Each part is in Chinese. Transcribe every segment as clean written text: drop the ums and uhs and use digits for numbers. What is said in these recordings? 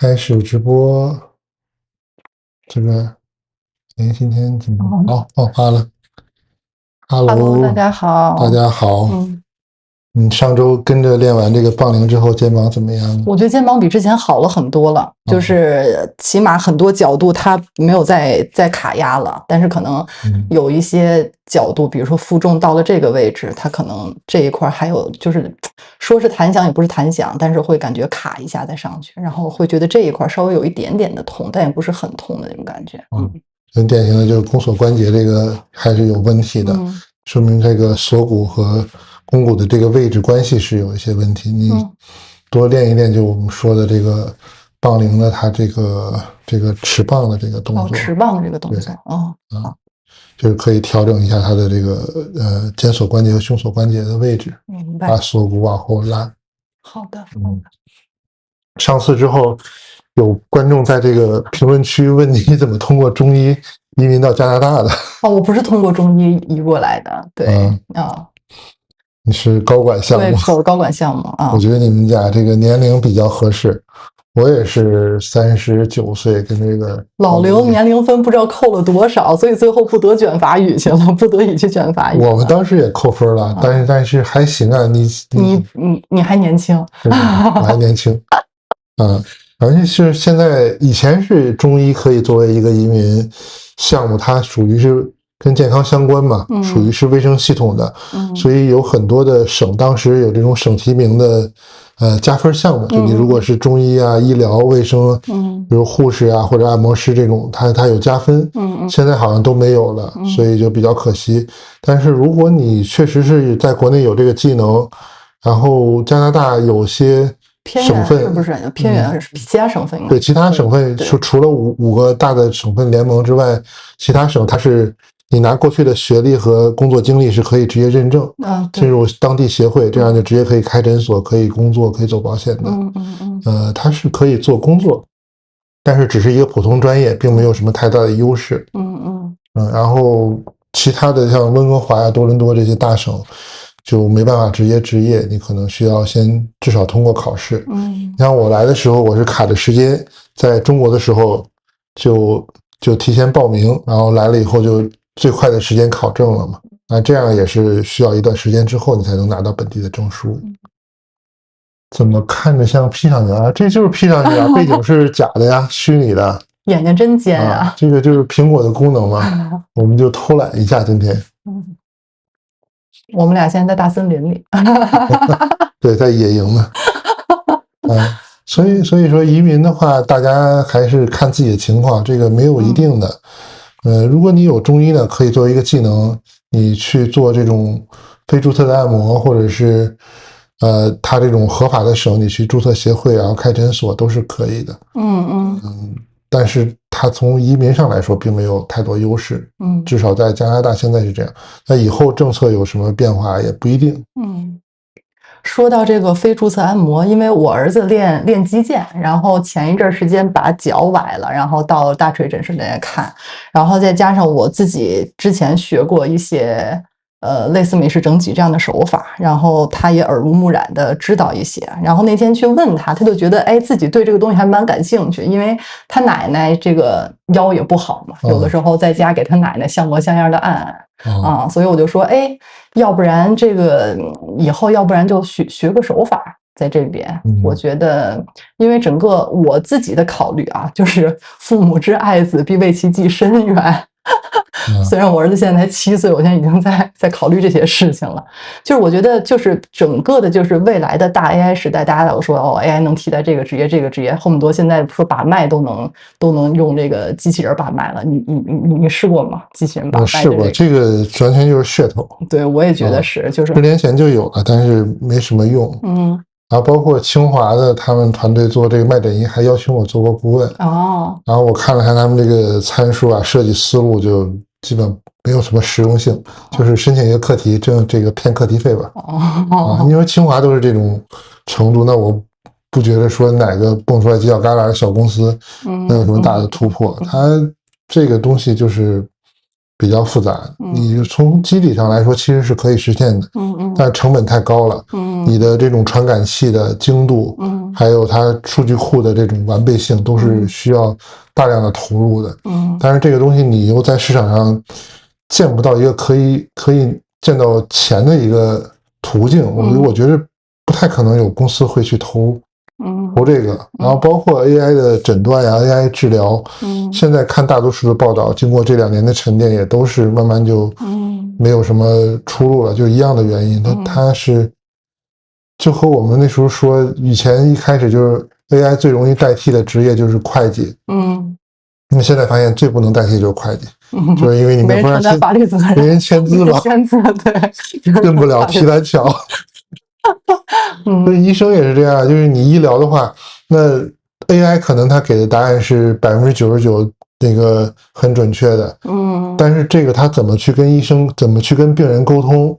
开始直播，这个今天怎么爆发了 Hello，大家好。大家好。你上周跟着练完这个杠铃之后，肩膀怎么样呢？我觉得肩膀比之前好了很多了，就是起码很多角度它没有再卡压了，但是可能有一些角度，比如说负重到了这个位置，它可能这一块还有就是说是弹响也不是弹响，但是会感觉卡一下再上去，然后会觉得这一块稍微有一点点的痛，但也不是很痛的那种感觉。很典型的就是肱锁关节这个还是有问题的，说明这个锁骨和肱骨的这个位置关系是有一些问题。你多练一练，就我们说的这个杠铃的它这个持棒的这个动作，持棒的这个动作，就是可以调整一下它的这个肩锁关节和胸锁关节的位置，明白，把锁骨往后拉。好的。上次之后，有观众在这个评论区问你怎么通过中医移民到加拿大的。我不是通过中医移过来的，对，你是高管项目，对，走高管项目啊。我觉得你们俩这个年龄比较合适。我也是39岁，跟这个老刘年龄分不知道扣了多少，所以最后不得卷法语去了，不得已去卷法语。我们当时也扣分了，但是还行啊，你还年轻，我还年轻，而且是现在以前是中医可以作为一个移民项目，它属于是跟健康相关嘛，属于是卫生系统的，所以有很多的省当时有这种省提名的加分项目，就你如果是中医啊、医疗卫生，比如护士啊或者按摩师这种，它有加分，现在好像都没有了，所以就比较可惜。但是如果你确实是在国内有这个技能，然后加拿大有些省份是不是偏远？其他省份对，其他省份除了五个大的省份联盟之外，其他省它是你拿过去的学历和工作经历是可以直接认证，进入当地协会，这样就直接可以开诊所，可以工作，可以走保险的。它是可以做工作，但是只是一个普通专业，并没有什么太大的优势。然后其他的像温哥华呀、多伦多这些大省，就没办法直接执业，你可能需要先至少通过考试。像我来的时候，我是卡着时间，在中国的时候就提前报名，然后来了以后就最快的时间考证了嘛。那这样也是需要一段时间之后，你才能拿到本地的证书。怎么看着像 P 上去啊？这就是 P 上去啊，背景是假的呀，虚拟的。眼睛真尖啊！这个就是苹果的功能嘛，我们就偷懒一下今天。我们俩现在在大森林里。对，在野营呢。所以说移民的话，大家还是看自己的情况，这个没有一定的。如果你有中医呢，可以作为一个技能，你去做这种非注册的按摩，或者是他这种合法的省，你去注册协会，然后开诊所都是可以的。但是它从移民上来说，并没有太多优势。至少在加拿大现在是这样。那以后政策有什么变化也不一定。说到这个非注册按摩，因为我儿子练击剑，然后前一阵时间把脚崴了，然后到大锤诊室那边看，然后再加上我自己之前学过一些类似美式整脊这样的手法，然后他也耳濡目染的知道一些。然后那天去问他，他就觉得自己对这个东西还蛮感兴趣，因为他奶奶这个腰也不好嘛，有的时候在家给他奶奶像模像样的按所以我就说要不然这个以后要不然就学个手法在这边。我觉得因为整个我自己的考虑就是父母之爱子必为其计深远。虽然我儿子现在才7岁，我现在已经在考虑这些事情了。就是我觉得就是整个的就是未来的大 AI 时代，大家老说AI 能替代这个职业，恨不得现在说把脉都能用这个机器人把脉了。你试过吗？机器人把脉？我试过，这个完全就是噱头。对，我也觉得是，就是10年前就有了，但是没什么用。然后包括清华的他们团队做这个脉诊仪，还邀请我做过顾问。然后我看了看他们这个参数设计思路，就基本没有什么实用性，就是申请一个课题，挣这个骗课题费吧。因为清华都是这种程度，那我不觉得说哪个蹦出来犄角旮旯的小公司能有什么大的突破。它这个东西就是比较复杂。你从基底上来说，其实是可以实现的，但是成本太高了。你的这种传感器的精度，还有它数据库的这种完备性，都是需要大量的投入的。但是这个东西你又在市场上见不到一个可以见到钱的一个途径，我觉得不太可能有公司会去投这个。然后包括 AI 的诊断呀、AI 治疗，现在看大多数的报道，经过这2年的沉淀，也都是慢慢就没有什么出路了，就一样的原因。它是就和我们那时候说，以前一开始就是 AI 最容易代替的职业就是会计，那么现在发现最不能代替就是会计，就是因为你没人承担法律责任，没人签字嘛，对，进不了提篮桥。所以医生也是这样，就是你医疗的话，那 AI 可能它给的答案是99%那个很准确的，但是这个他怎么去跟医生，怎么去跟病人沟通，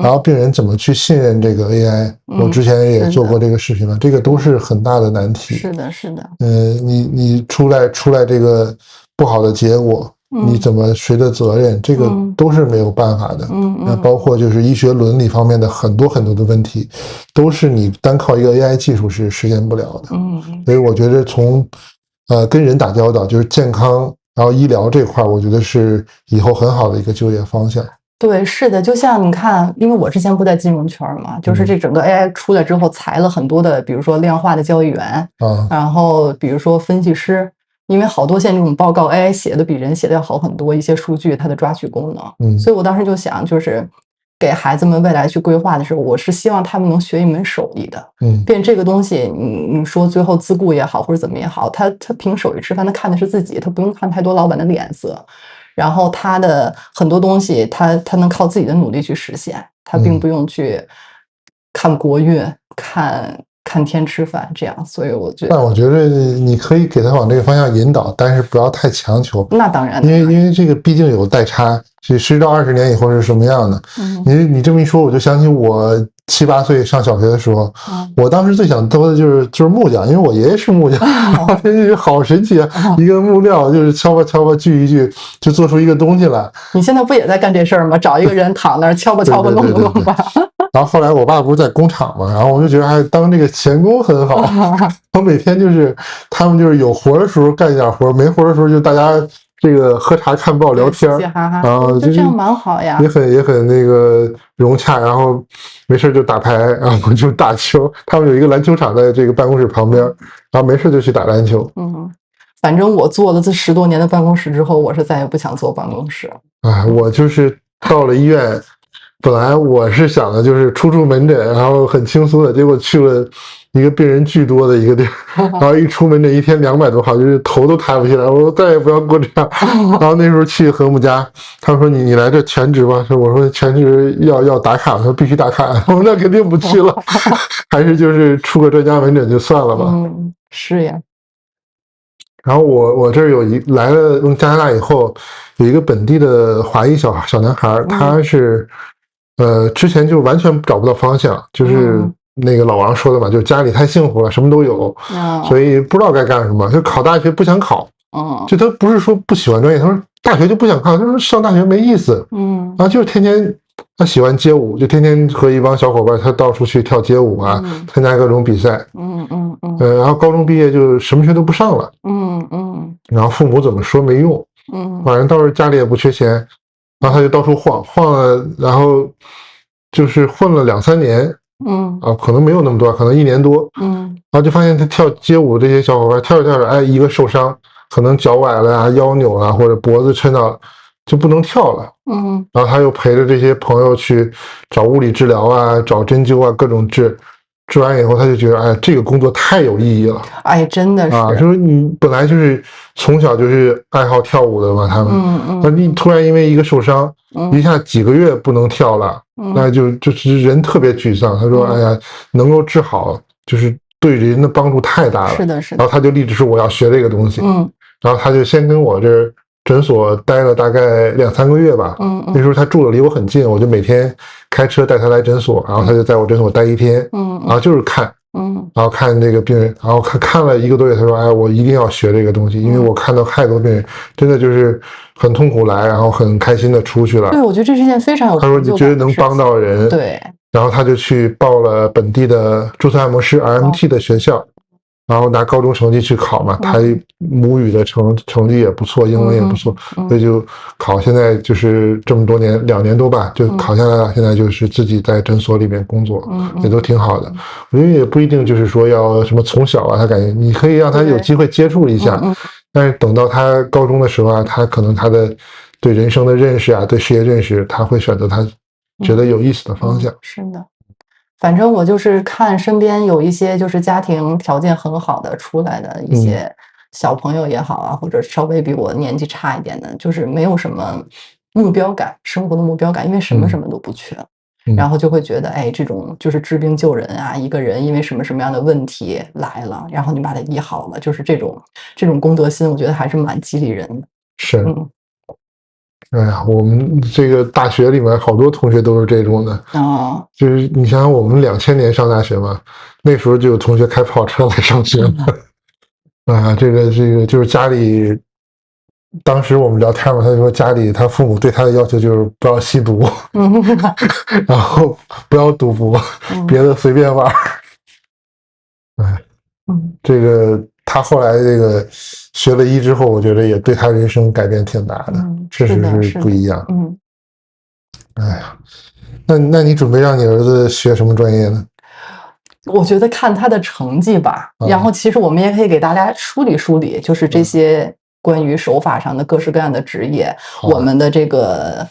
然后病人怎么去信任这个 AI，我之前也做过这个视频了，这个都是很大的难题。是的，是的。你出来这个不好的结果，你怎么谁的责任，这个都是没有办法的。那包括就是医学伦理方面的很多的问题，都是你单靠一个 AI 技术是实现不了的。所以我觉得从跟人打交道，就是健康，然后医疗这块，我觉得是以后很好的一个就业方向。对，是的，就像你看，因为我之前不在金融圈嘛，就是这整个 AI 出来之后，裁了很多的，比如说量化的交易员，然后比如说分析师，因为好多现在这种报告 AI 写的比人写的要好很多，一些数据它的抓取功能，所以我当时就想，就是给孩子们未来去规划的时候，我是希望他们能学一门手艺的，变这个东西，你说最后自雇也好，或者怎么也好，他凭手艺吃饭，他看的是自己，他不用看太多老板的脸色。然后他的很多东西，他能靠自己的努力去实现，他并不用去看国运、看天吃饭这样。所以我觉得，但我觉得你可以给他往这个方向引导，但是不要太强求。那当然，因为这个毕竟有代差，10到20年以后是什么样的？你这么一说，我就想起我7、8岁上小学的时候，我当时最想做的就是木匠，因为我爷爷是木匠，好神奇啊！一个木料就是敲吧锯一锯，就做出一个东西来。你现在不也在干这事儿吗？找一个人躺那儿敲吧弄吧。然后后来我爸不是在工厂嘛，然后我就觉得当这个钳工很好。我每天就是他们就是有活的时候干一点活，没活的时候就大家这个喝茶看报聊天，然后就这样蛮好呀，也很那个融洽，然后没事就打牌，然后就打球。他们有一个篮球场在这个办公室旁边，然后没事就去打篮球。反正我做了这10多年的办公室之后，我是再也不想坐办公室。我就是到了医院。本来我是想的就是出门诊，然后很轻松的，结果去了一个病人巨多的一个地儿，然后一出门诊1天200多号，就是头都抬不起来。我说再也不要过这样。然后那时候去和睦家，他们说你来这全职吧，我说全职要打卡，他说必须打卡。我说那肯定不去了，还是就是出个专家门诊就算了吧。是呀。然后我这儿来了加拿大以后，有一个本地的华裔小男孩，他是。之前就完全找不到方向，就是那个老王说的嘛，就是家里太幸福了，什么都有，所以不知道该干什么，就考大学不想考，就他不是说不喜欢专业，他说大学就不想考，他说上大学没意思，然后就是天天他喜欢街舞，就天天和一帮小伙伴，他到处去跳街舞啊，参加各种比赛，然后高中毕业就什么学都不上了，然后父母怎么说没用，反正倒是家里也不缺钱。然后他就到处晃了，然后就是混了2、3年，可能没有那么多，可能1年多，然后就发现他跳街舞这些小伙伴跳着跳着，一个受伤，可能脚崴了呀、腰扭了或者脖子抻到了，就不能跳了，然后他又陪着这些朋友去找物理治疗啊、找针灸啊，各种治完以后，他就觉得这个工作太有意义了，真的是就是你本来就是从小就是爱好跳舞的嘛，他们，那你突然因为一个受伤，一下几个月不能跳了，那就是人特别沮丧。他说：“哎呀，能够治好，就是对人的帮助太大了。”是的。然后他就立志说我要学这个东西，然后他就先跟我这诊所待了大概2、3个月吧，那时候他住的离我很近，我就每天开车带他来诊所，然后他就在我诊所待1天，然后就是看，然后看这个病人，然后看了1个多月，他说：“哎，我一定要学这个东西，因为我看到太多病人真的就是很痛苦来，然后很开心的出去了。”对，我觉得这是一件非常有成就感的事情。他说：“你觉得能帮到人？”对。然后他就去报了本地的注册按摩师 RMT 的学校，然后拿高中成绩去考嘛。他母语的成绩也不错，英文也不错，所以就考。现在就是这么多年，2年多吧，就考下来了。现在就是自己在诊所里面工作，也都挺好的。我觉得也不一定就是说要什么从小啊，他感觉你可以让他有机会接触一下，但是等到他高中的时候啊，他可能他的对人生的认识啊，对事业认识，他会选择他觉得有意思的方向。是的。反正我就是看身边有一些就是家庭条件很好的出来的一些小朋友也好啊，或者稍微比我年纪差一点的，就是没有什么目标感，生活的目标感，因为什么都不缺，然后就会觉得，哎，这种就是治病救人啊，一个人因为什么样的问题来了，然后你把它医好了，就是这种公德心，我觉得还是蛮激励人的。是。哎呀，我们这个大学里面好多同学都是这种的就是你想想，我们2000年上大学嘛，那时候就有同学开跑车来上学了。这个就是家里，当时我们聊天嘛，他就说家里他父母对他的要求就是不要吸毒，然后不要赌博，别的随便玩。这个他后来这个学了医之后，我觉得也对他人生改变挺大的，确实是不一样。哎呀，那你准备让你儿子学什么专业呢？我觉得看他的成绩吧，然后其实我们也可以给大家梳理梳理，就是这些关于手法上的各式各样的职业，我们的这个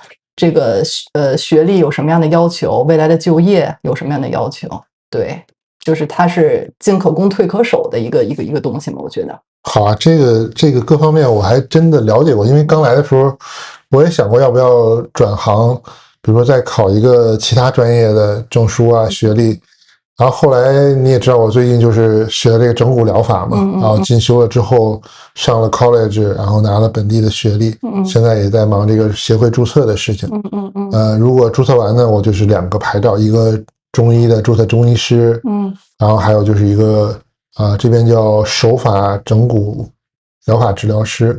学历有什么样的要求，未来的就业有什么样的要求？对。就是它是进可攻退可守的一个东西嘛，我觉得。好啊，这个各方面我还真的了解过，因为刚来的时候我也想过要不要转行，比如说再考一个其他专业的证书啊、学历。然后后来你也知道，我最近就是学这个整骨疗法嘛，然后进修了之后上了 college， 然后拿了本地的学历，现在也在忙这个协会注册的事情。如果注册完呢，我就是2个牌照，一个中医的注册中医师，然后还有就是一个这边叫手法整骨疗法治疗师，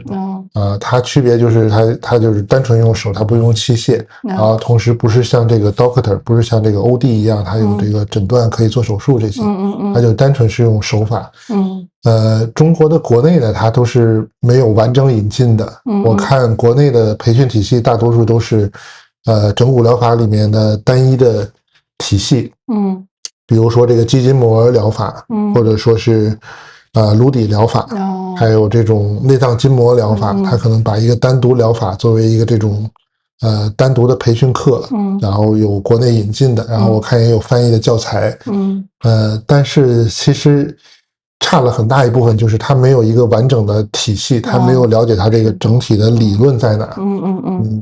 它区别就是它就是单纯用手，它不用器械，然后同时不是像这个 doctor， 不是像这个 OD 一样，它有这个诊断可以做手术这些，它就单纯是用手法。中国的国内呢，它都是没有完整引进的。我看国内的培训体系大多数都是整骨疗法里面的单一的体系，比如说这个肌筋膜疗法，或者说是颅底疗法，还有这种内脏筋膜疗法，它可能把一个单独疗法作为一个这种单独的培训课，然后有国内引进的，然后我看也有翻译的教材，但是其实差了很大一部分，就是它没有一个完整的体系，它没有了解它这个整体的理论在哪。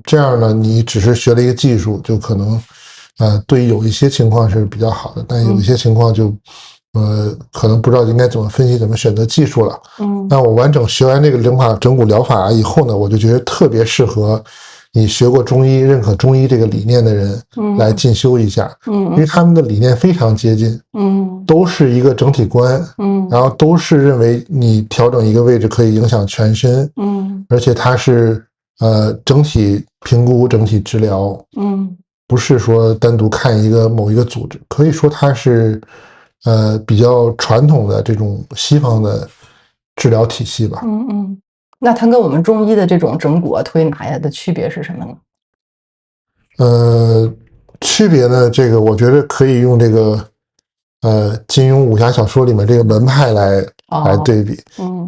这样呢，你只是学了一个技术，就可能对于有一些情况是比较好的，但有一些情况就可能不知道应该怎么分析，怎么选择技术了。那我完整学完这个整骨疗法以后呢，我就觉得特别适合你学过中医、认可中医这个理念的人来进修一下，因为他们的理念非常接近，都是一个整体观，然后都是认为你调整一个位置可以影响全身，而且它是整体评估、整体治疗，不是说单独看某一个组织，可以说它是比较传统的这种西方的治疗体系吧。那它跟我们中医的这种整骨啊、推拿呀的区别是什么呢？区别呢，这个我觉得可以用这个金庸武侠小说里面这个门派来对比。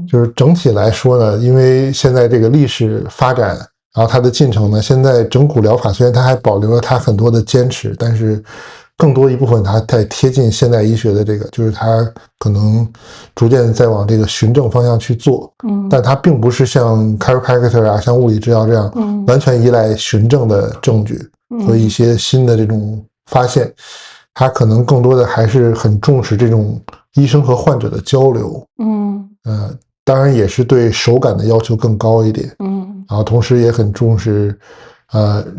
就是整体来说呢，因为现在这个历史发展，然后它的进程呢，现在整骨疗法虽然它还保留了它很多的坚持，但是更多一部分它在贴近现代医学的这个，就是它可能逐渐在往这个循证方向去做，但它并不是像 chiropractor 啊，像物理治疗这样完全依赖循证的证据和一些新的这种发现，它可能更多的还是很重视这种医生和患者的交流，当然也是对手感的要求更高一点，然后同时也很重视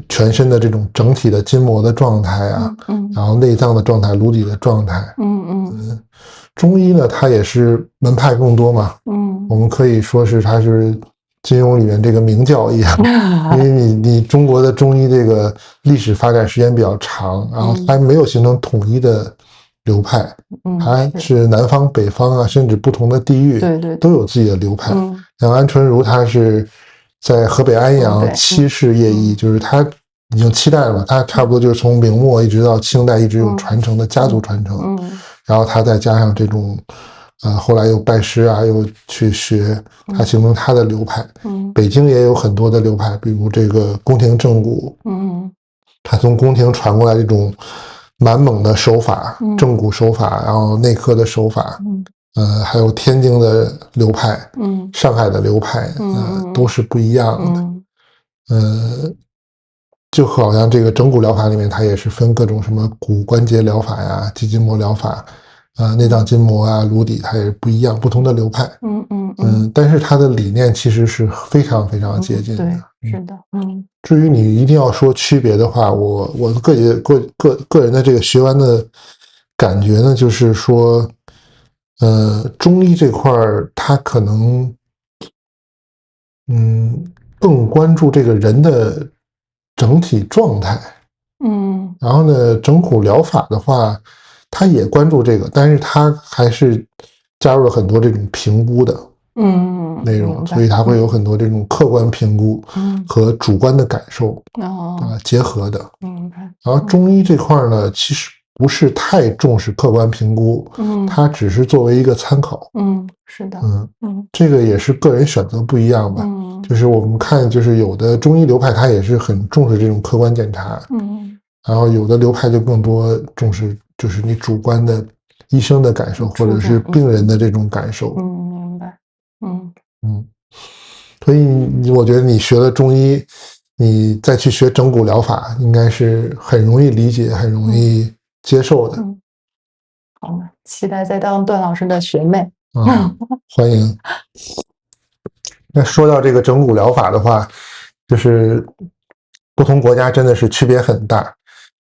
全身的这种整体的筋膜的状态啊，然后内脏的状态、颅底的状态，中医呢，它也是门派更多嘛，我们可以说是它是金庸里面这个明教一样，因为你中国的中医这个历史发展时间比较长，然后它没有形成统一的流派，它是南方、北方啊，甚至不同的地域都有自己的流派。像安纯如，他是在河北安阳7世叶医，就是他已经7代了嘛，他差不多就是从明末一直到清代一直有传承的家族传承，然后他再加上这种后来又拜师啊，又去学，他形成他的流派。北京也有很多的流派，比如这个宫廷正骨，他从宫廷传过来这种满蒙的手法，正骨手法，然后内科的手法，还有天津的流派，上海的流派，都是不一样的。就好像这个整骨疗法里面，它也是分各种什么骨关节疗法呀、肌筋膜疗法，内脏筋膜啊、颅底，它也是不一样，不同的流派。但是它的理念其实是非常非常接近的。对，是的。至于你一定要说区别的话，我个人的这个学完的感觉呢，就是说，中医这块儿它可能，更关注这个人的整体状态。然后呢，整骨疗法的话，它也关注这个，但是它还是加入了很多这种评估的内容，所以它会有很多这种客观评估和主观的感受结合的。然后中医这块呢，其实不是太重视客观评估，它只是作为一个参考。是的。这个也是个人选择不一样吧。就是我们看，就是有的中医流派它也是很重视这种客观检查，然后有的流派就更多重视就是你主观的医生的感受或者是病人的这种感受。明白。所以我觉得你学了中医，你再去学整骨疗法，应该是很容易理解、很容易接受的。好呢，期待再当段老师的学妹。欢迎。那说到这个整骨疗法的话，就是不同国家真的是区别很大。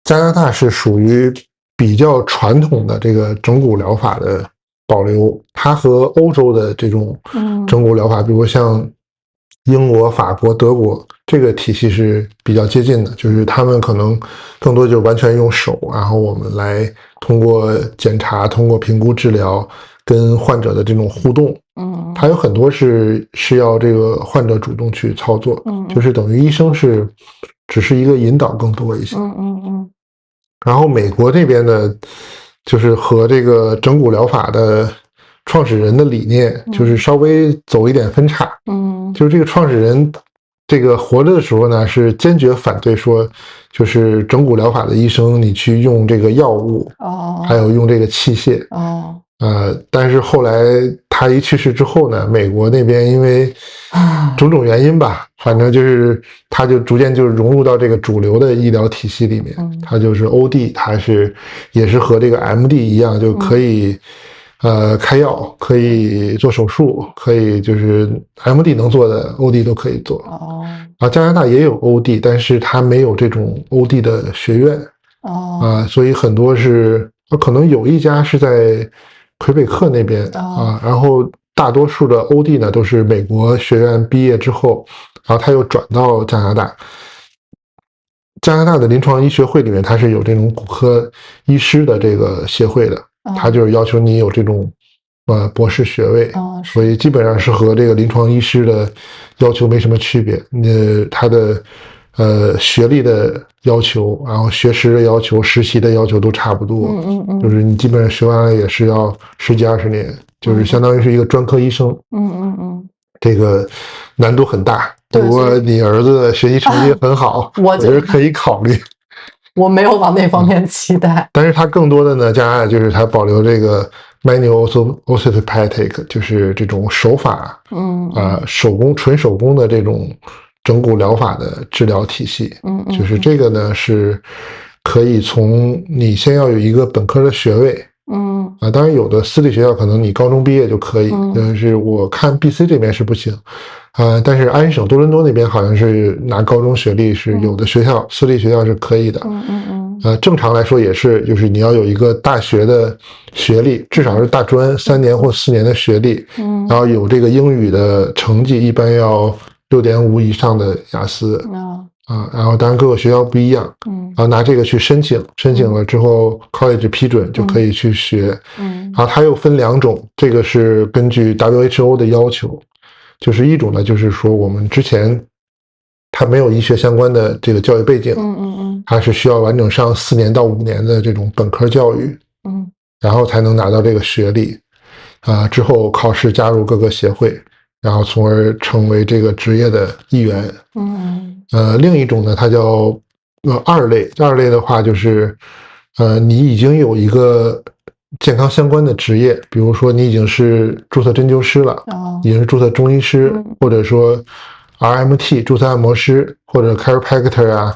加拿大是属于比较传统的这个整骨疗法的保留，它和欧洲的这种整骨疗法，比如像英国、法国、德国这个体系是比较接近的，就是他们可能更多就完全用手，然后我们来通过检查、通过评估治疗跟患者的这种互动。它有很多是要这个患者主动去操作，就是等于医生只是一个引导更多一些。然后美国这边呢，就是和这个整骨疗法的创始人的理念就是稍微走一点分岔。就是这个创始人这个活着的时候呢，是坚决反对说，就是整骨疗法的医生你去用这个药物，还有用这个器械。但是后来他一去世之后呢，美国那边因为种种原因吧，反正就是他就逐渐就融入到这个主流的医疗体系里面。他就是 OD， 他也是和这个 MD 一样，就可以开药，可以做手术，可以就是 MD 能做的 OD 都可以做。然后加拿大也有 OD， 但是他没有这种 OD 的学院。所以很多是可能有一家是在魁北克那边然后大多数的 OD 呢都是美国学院毕业之后，然后他又转到加拿大。加拿大的临床医学会里面，它是有这种骨科医师的这个协会的，它就是要求你有这种博士学位，所以基本上是和这个临床医师的要求没什么区别。他的学历的要求，然后学时的要求、实习的要求都差不多。就是你基本上学完了也是要10几20年，就是相当于是一个专科医生。这个难度很大。如果你儿子的学习成绩很好，我觉得可以考虑。我没有往那方面期待。但是它更多的呢，加拿大就是它保留这个 manual orthopedic， 就是这种手法，纯手工的这种整骨疗法的治疗体系。就是这个呢是可以从你先要有一个本科的学位，当然有的私立学校可能你高中毕业就可以，但是我看 BC 这边是不行，但是安省多伦多那边好像是拿高中学历是有的学校，私立学校是可以的。正常来说也是，就是你要有一个大学的学历，至少是大专3年或4年的学历，然后有这个英语的成绩，一般要6.5以上的雅思。然后当然各个学校不一样，然后拿这个去申请了之后 college 批准就可以去学。然后它又分2种，这个是根据 WHO 的要求，就是一种呢就是说我们之前它没有医学相关的这个教育背景，它是需要完整上4年到5年的这种本科教育，然后才能拿到这个学历，之后考试加入各个协会，然后从而成为这个职业的一员。另一种呢，它叫二类的话就是，你已经有一个健康相关的职业，比如说你已经是注册针灸师了，已经是注册中医师，或者说 RMT 注册按摩师，或者 chiropractor 啊，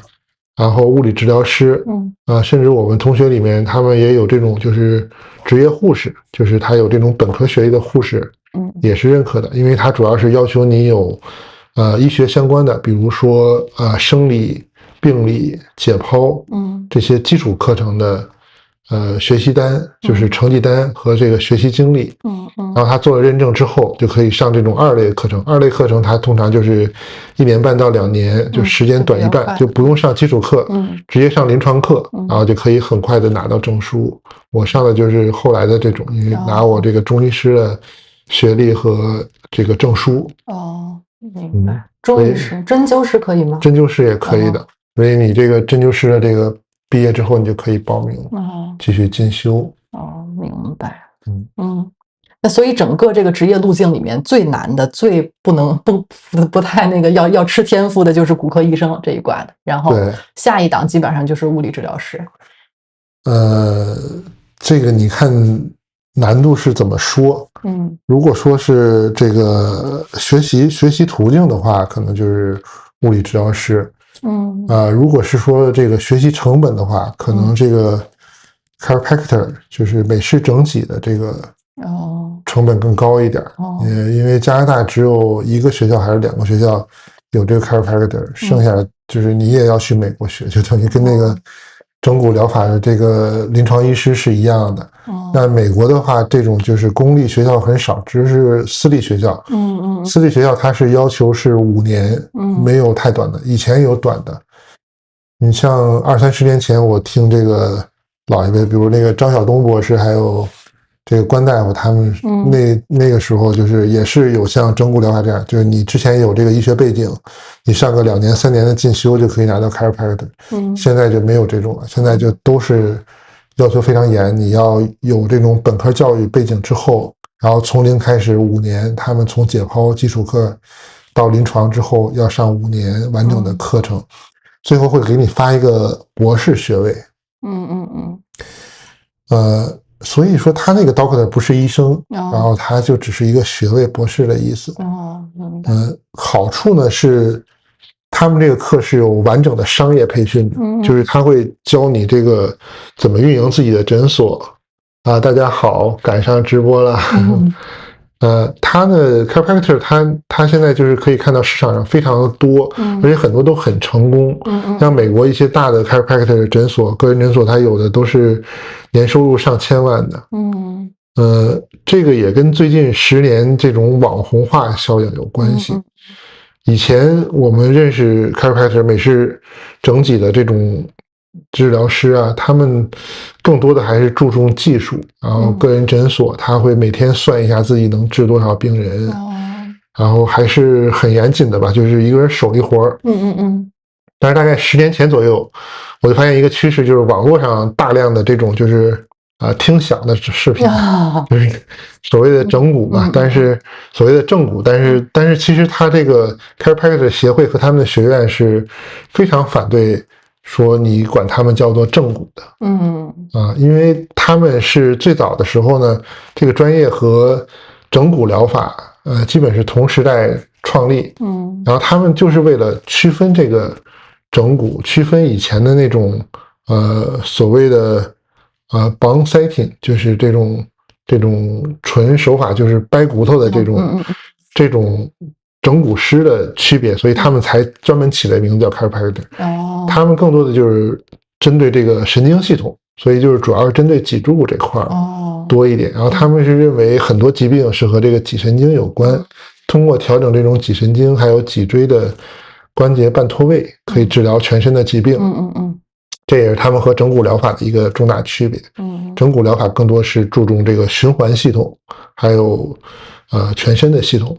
然后物理治疗师，甚至我们同学里面他们也有这种就是职业护士，就是他有这种本科学历的护士，也是认可的，因为他主要是要求你有医学相关的，比如说生理、病理、解剖，这些基础课程的学习单，就是成绩单和这个学习经历，然后他做了认证之后，就可以上这种2类课程。2类课程它通常就是1年半到2年，就时间短一半，就不用上基础课，直接上临床课，然后就可以很快的拿到证书。我上的就是后来的这种，因为拿我这个中医师的学历和这个证书。明白。中医师、针灸师可以吗？针灸师也可以的，所以你这个针灸师的这个毕业之后，你就可以报名，继续进修。明白。那所以整个这个职业路径里面最难的、最不太那个要吃天赋的就是骨科医生这一挂的，然后下一档基本上就是物理治疗师。这个你看难度是怎么说？如果说是这个学习途径的话，可能就是物理治疗师。如果是说这个学习成本的话，可能这个 chiropractor 就是美式整脊的这个成本更高一点。因为加拿大只有1个学校还是2个学校有这个 chiropractor，剩下就是你也要去美国学，就等于跟那个整骨疗法的这个临床医师是一样的。那美国的话，这种就是公立学校很少，只是私立学校。私立学校它是要求是5年，没有太短的，以前有短的。你像20-30年前，我听这个老一辈，比如那个张晓东博士，还有这个关大夫，他们那个时候就是也是有像整骨疗法这样，就是你之前有这个医学背景，你上个2年3年的进修就可以拿到 chiropractor。现在就没有这种了，现在就都是要求非常严，你要有这种本科教育背景之后，然后从零开始5年，他们从解剖基础课到临床之后要上5年完整的课程，最后会给你发一个博士学位。所以说他那个 doctor 不是医生，然后他就只是一个学位博士的意思。好处呢是他们这个课是有完整的商业培训的，就是他会教你这个怎么运营自己的诊所。大家好，赶上直播了。他的 chiropractor 他现在就是可以看到市场上非常的多，而且很多都很成功。像美国一些大的 chiropractor 诊所、个人诊所，它有的都是年收入上千万的。这个也跟最近10年这种网红化效应有关系。以前我们认识 chiropractor 美式整脊的这种治疗师啊，他们更多的还是注重技术，然后个人诊所他会每天算一下自己能治多少病人，然后还是很严谨的吧，就是一个人手艺活。但是大概10年前左右，我就发现一个趋势，就是网络上大量的这种就是听响的视频，就是所谓的整骨嘛，但是所谓的正骨，但是其实他这个 chiropractor 协会和他们的学院是非常反对说你管他们叫做正骨的。因为他们是最早的时候呢，这个专业和整骨疗法基本是同时代创立。然后他们就是为了区分这个整骨，区分以前的那种所谓的 bone setting，就是这种纯手法，就是掰骨头的这种整骨师的区别，所以他们才专门起了名字叫 chiropractor。他们更多的就是针对这个神经系统，所以就是主要是针对脊柱这块多一点。然后他们是认为很多疾病是和这个脊神经有关，通过调整这种脊神经还有脊椎的关节半脱位，可以治疗全身的疾病。这也是他们和整骨疗法的一个重大区别。整骨疗法更多是注重这个循环系统，还有全身的系统。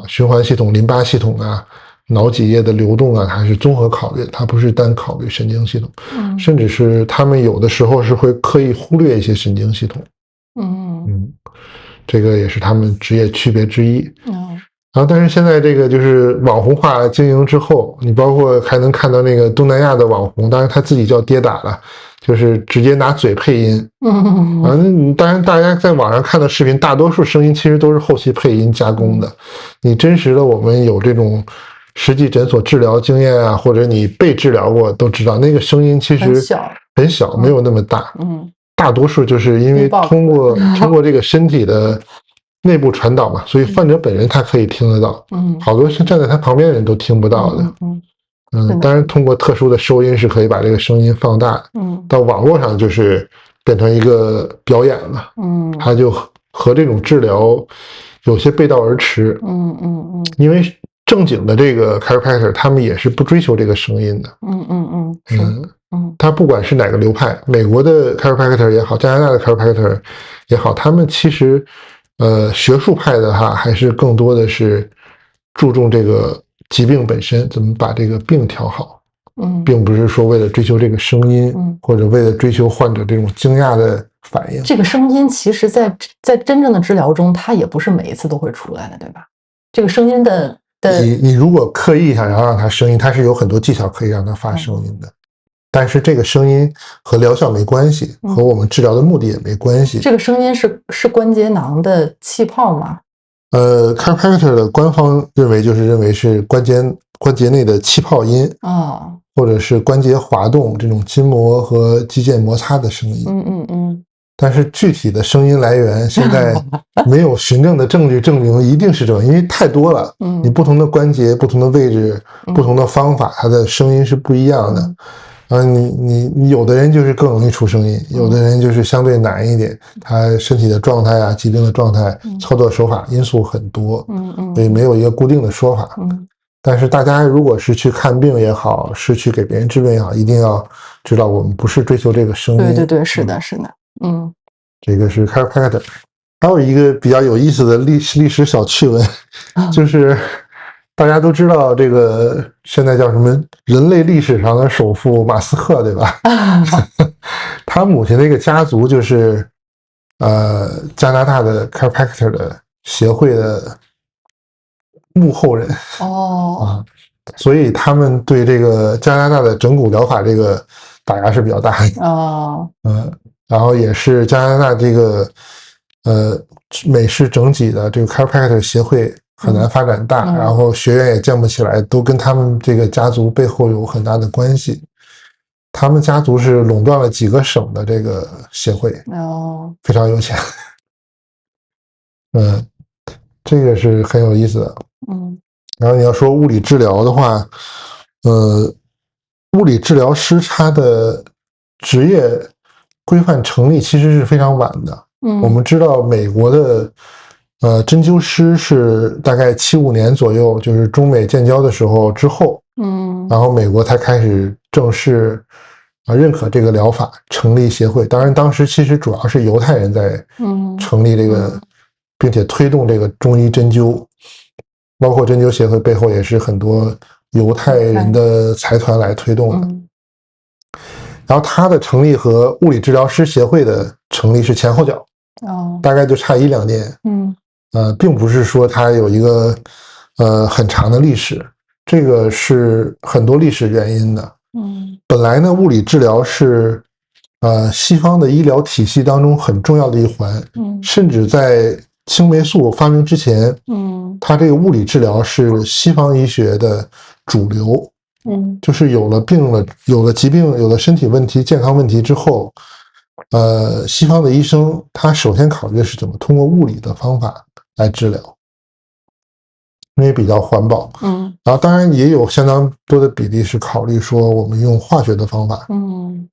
循环系统、淋巴系统啊、脑脊液的流动啊，它是综合考虑的，它不是单考虑神经系统。甚至是他们有的时候是会刻意忽略一些神经系统。这个也是他们职业区别之一。然后，但是现在这个就是网红化经营之后，你包括还能看到那个东南亚的网红，当然他自己叫跌打了，就是直接拿嘴配音。当然大家在网上看的视频，大多数声音其实都是后期配音加工的。你真实的我们有这种实际诊所治疗经验啊，或者你被治疗过都知道，那个声音其实很小，没有那么大。大多数就是因为通过这个身体的内部传导嘛，所以患者本人他可以听得到，好多是站在他旁边的人都听不到的。当然通过特殊的收音是可以把这个声音放大的。到网络上就是变成一个表演了。他就和这种治疗有些背道而驰。因为正经的这个 chiropractor 他们也是不追求这个声音的。他不管是哪个流派，美国的 chiropractor 也好，加拿大的 chiropractor 也好，他们其实学术派的哈，还是更多的是注重这个疾病本身，怎么把这个病调好。并不是说为了追求这个声音，或者为了追求患者这种惊讶的反应。这个声音其实在真正的治疗中，它也不是每一次都会出来的，对吧？这个声音的你如果刻意想要让它声音，它是有很多技巧可以让它发声音的。但是这个声音和疗效没关系，和我们治疗的目的也没关系。这个声音是关节囊的气泡吗？chiropractor 的官方认为是关节内的气泡音或者是关节滑动这种筋膜和肌腱摩擦的声音。但是具体的声音来源现在没有循证的证据证明一定是这样，因为太多了。你不同的关节、不同的位置、不同的方法，它的声音是不一样的。你有的人就是更容易出声音，有的人就是相对难一点，他身体的状态啊、疾病的状态、操作手法因素很多，所以没有一个固定的说法。但是大家如果是去看病也好，是去给别人治病也好，一定要知道我们不是追求这个声音。对，是的。这个是 chiropractor。还有一个比较有意思的历史小趣闻，就是大家都知道这个现在叫什么人类历史上的首富马斯克，对吧？他母亲那个家族就是加拿大的 chiropractor 的协会的幕后人。所以他们对这个加拿大的整骨疗法这个打压是比较大的。然后也是加拿大这个美式整脊的这个 chiropractor 协会很难发展大，然后学院也建不起来，都跟他们这个家族背后有很大的关系。他们家族是垄断了几个省的这个协会，非常有钱。这个是很有意思的。然后你要说物理治疗的话，物理治疗师他的职业规范成立其实是非常晚的。我们知道美国的针灸师是大概75年左右，就是中美建交的时候之后，然后美国才开始正式认可这个疗法，成立协会。当然当时其实主要是犹太人在成立这个，并且推动这个中医针灸，包括针灸协会背后也是很多犹太人的财团来推动的。然后它的成立和物理治疗师协会的成立是前后脚，大概就差1-2年。并不是说它有一个很长的历史，这个是很多历史原因的。本来呢，物理治疗是西方的医疗体系当中很重要的一环，甚至在青霉素发明之前，它这个物理治疗是西方医学的主流。就是有了病了，有了疾病，有了身体问题、健康问题之后，西方的医生他首先考虑的是怎么通过物理的方法来治疗，因为比较环保。然后当然也有相当多的比例是考虑说我们用化学的方法。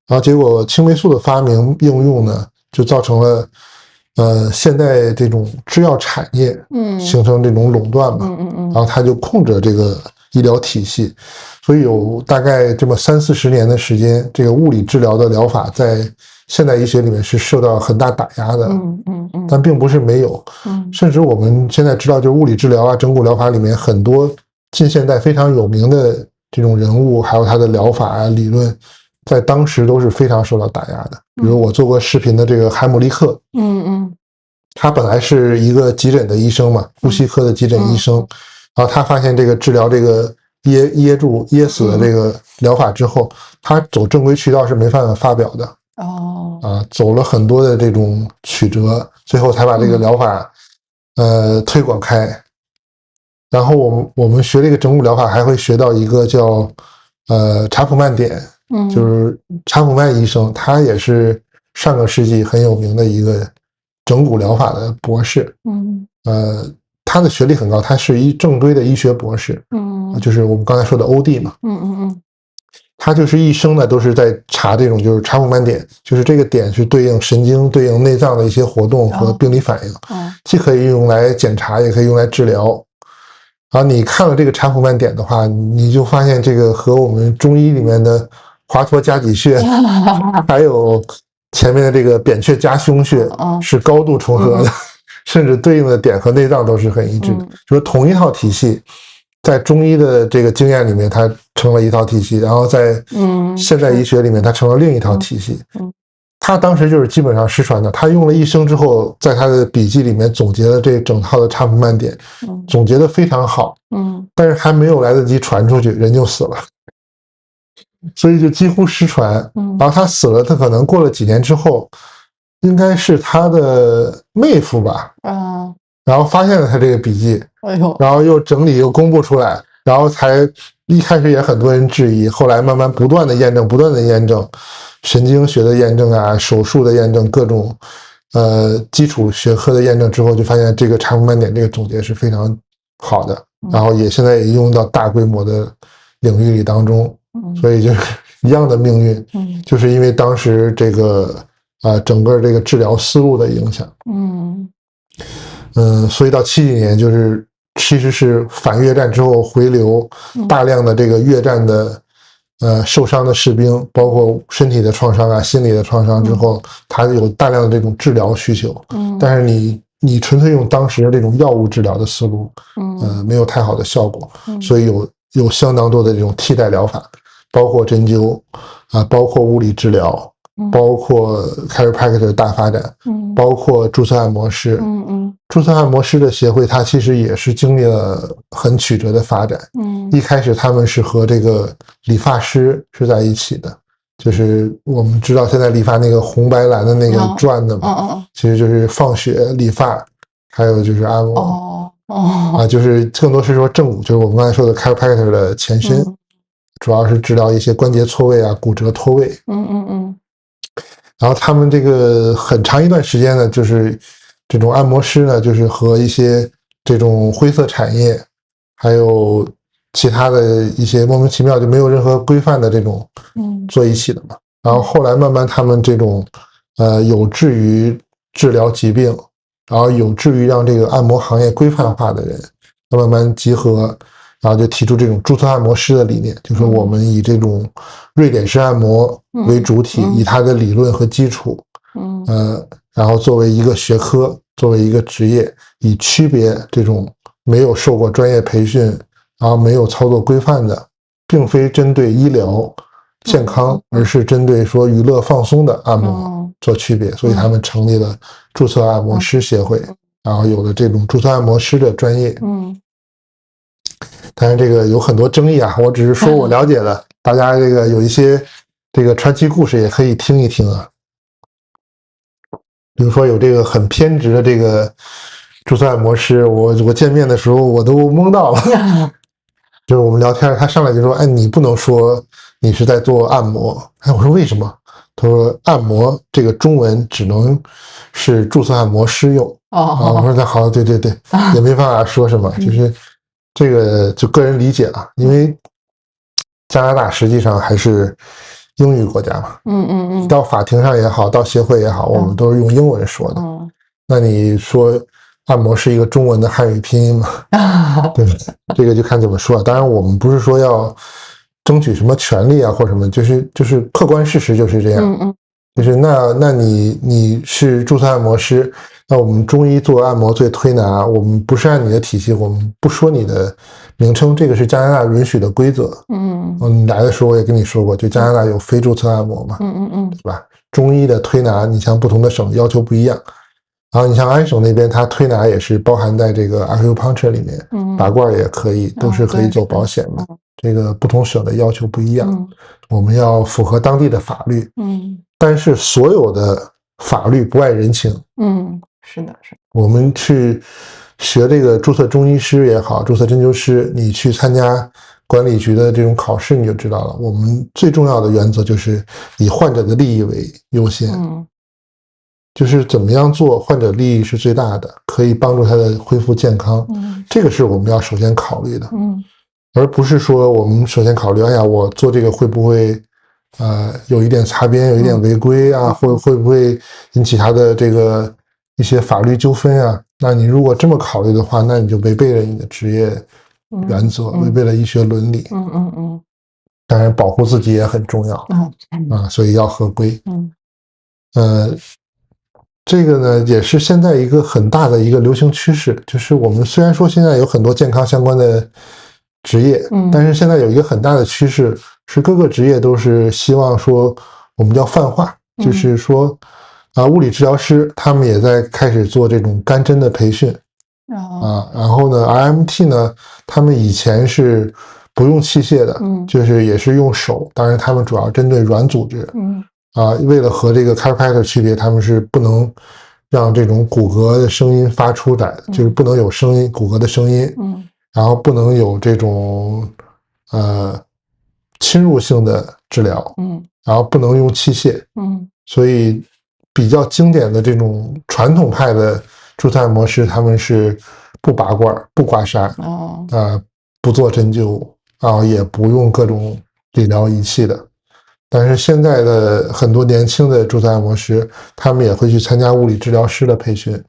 然后结果青霉素的发明应用呢，就造成了现在这种制药产业形成这种垄断嘛。然后他就控制了这个医疗体系，所以有大概这么30-40年的时间，这个物理治疗的疗法在现代医学里面是受到很大打压的。但并不是没有。甚至我们现在知道，就是物理治疗啊、整骨疗法里面很多近现代非常有名的这种人物，还有他的疗法啊、理论，在当时都是非常受到打压的。比如我做过视频的这个海姆立克，他本来是一个急诊的医生嘛，呼吸科的急诊医生，然后他发现这个治疗这个噎死的这个疗法之后，他走正规渠道是没办法发表的。走了很多的这种曲折，最后才把这个疗法推广开。然后我们学这个整骨疗法还会学到一个叫查普曼点，就是查普曼医生，他也是上个世纪很有名的一个整骨疗法的博士。他的学历很高，他是正规的医学博士。就是我们刚才说的 OD 嘛。他就是一生呢都是在查这种就是查普曼点，就是这个点是对应神经、对应内脏的一些活动和病理反应，既可以用来检查，也可以用来治疗。然后你看了这个查普曼点的话，你就发现这个和我们中医里面的华佗加己穴，还有前面的这个扁鹊加胸穴是高度重合的，甚至对应的点和内脏都是很一致的，就是同一套体系。在中医的这个经验里面，它成了一套体系，然后在现代医学里面，它成了另一套体系。他当时就是基本上失传的，他用了一生之后，在他的笔记里面总结了这整套的查普曼点，总结的非常好。但是还没有来得及传出去，人就死了，所以就几乎失传。然后他死了，他可能过了几年之后，应该是他的妹夫吧。然后发现了他这个笔记，然后又整理又公布出来，然后才一开始也很多人质疑，后来慢慢不断的验证，神经学的验证啊，手术的验证，各种基础学科的验证之后，就发现这个查普曼点这个总结是非常好的，然后现在也应用到大规模的领域里当中。所以就是一样的命运，就是因为当时这个整个这个治疗思路的影响。所以到70几年，就是其实是反越战之后回流大量的这个越战的受伤的士兵，包括身体的创伤啊、心理的创伤之后，他有大量的这种治疗需求。但是你纯粹用当时的这种药物治疗的思路，没有太好的效果，所以有相当多的这种替代疗法，包括针灸包括物理治疗，包括 chiropractor 的大发展，包括注册按摩师。注册按摩师的协会，它其实也是经历了很曲折的发展。一开始他们是和这个理发师是在一起的，就是我们知道现在理发那个红白蓝的那个转的嘛，其实就是放血、理发，还有就是按摩。就是更多是说正骨，就是我们刚才说的 chiropractor 的前身，主要是治疗一些关节错位啊、骨折脱位。然后他们这个很长一段时间呢，就是这种按摩师呢，就是和一些这种灰色产业，还有其他的一些莫名其妙就没有任何规范的这种做一起的嘛。然后后来慢慢他们这种有志于治疗疾病，然后有志于让这个按摩行业规范化的人，慢慢集合，然后就提出这种注册按摩师的理念，就是我们以这种瑞典式按摩为主体，以它的理论和基础，然后作为一个学科，作为一个职业，以区别这种没有受过专业培训，然后没有操作规范的，并非针对医疗健康，而是针对说娱乐放松的按摩做区别。所以他们成立了注册按摩师协会，然后有了这种注册按摩师的专业。当然这个有很多争议啊，我只是说我了解的，大家这个有一些这个传奇故事也可以听一听啊。比如说有这个很偏执的这个注册按摩师，我见面的时候我都懵到了。就是我们聊天，他上来就说：“哎，你不能说你是在做按摩。”哎，我说为什么？他说按摩这个中文只能是注册按摩师用。我说那好，对，也没办法说什么，就是这个就个人理解了，因为加拿大实际上还是英语国家嘛，到法庭上也好，到协会也好，我们都是用英文说的。那你说按摩是一个中文的汉语拼音嘛？对，这个就看怎么说。当然，我们不是说要争取什么权利啊或什么，就是客观事实就是这样。就是那你是注册按摩师，那我们中医做按摩做推拿，我们不是按你的体系，我们不说你的名称，这个是加拿大允许的规则。你来的时候我也跟你说过，就加拿大有非注册按摩嘛，对吧？中医的推拿，你像不同的省要求不一样。然后你像安省那边，它推拿也是包含在这个 acupuncture 里面，拔罐也可以，都是可以走保险的。这个不同省的要求不一样，我们要符合当地的法律。但是所有的法律不外人情。是的。我们去学这个注册中医师也好，注册针灸师，你去参加管理局的这种考试，你就知道了。我们最重要的原则就是以患者的利益为优先。就是怎么样做患者利益是最大的，可以帮助他的恢复健康。这个是我们要首先考虑的。而不是说我们首先考虑，哎呀，我做这个会不会有一点擦边，有一点违规啊，会不会引起他的这个一些法律纠纷啊？那你如果这么考虑的话，那你就违背了你的职业原则，违背了医学伦理。当然保护自己也很重要。所以要合规。这个呢也是现在一个很大的一个流行趋势，就是我们虽然说现在有很多健康相关的职业，但是现在有一个很大的趋势是各个职业都是希望说我们叫泛化，就是说物理治疗师他们也在开始做这种干针的培训。然后呢 RMT 呢他们以前是不用器械的，就是也是用手，当然他们主要针对软组织。为了和这个 chiropractor 区别，他们是不能让这种骨骼的声音发出来，就是不能有声音，骨骼的声音。然后不能有这种侵入性的治疗。然后不能用器械。所以比较经典的这种传统派的注册按摩师，他们是不拔罐、不刮痧，不做针灸，也不用各种理疗仪器的。但是现在的很多年轻的注册按摩师，他们也会去参加物理治疗师的培训。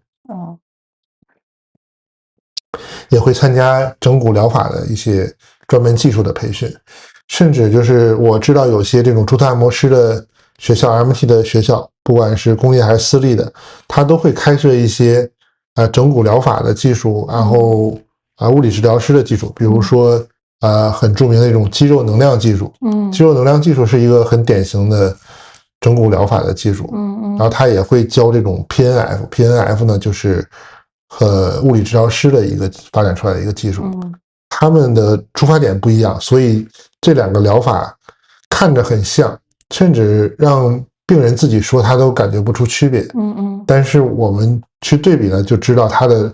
也会参加整骨疗法的一些专门技术的培训，甚至就是我知道有些这种注册按摩师的学校 RMT 的学校，不管是公立还是私立的，他都会开设一些整骨疗法的技术，然后物理治疗师的技术，比如说很著名的一种肌肉能量技术。肌肉能量技术是一个很典型的整骨疗法的技术。然后他也会教这种 PNF 呢就是和物理治疗师的一个发展出来的一个技术。他们的出发点不一样，所以这两个疗法看着很像，甚至让病人自己说他都感觉不出区别。但是我们去对比呢，就知道他的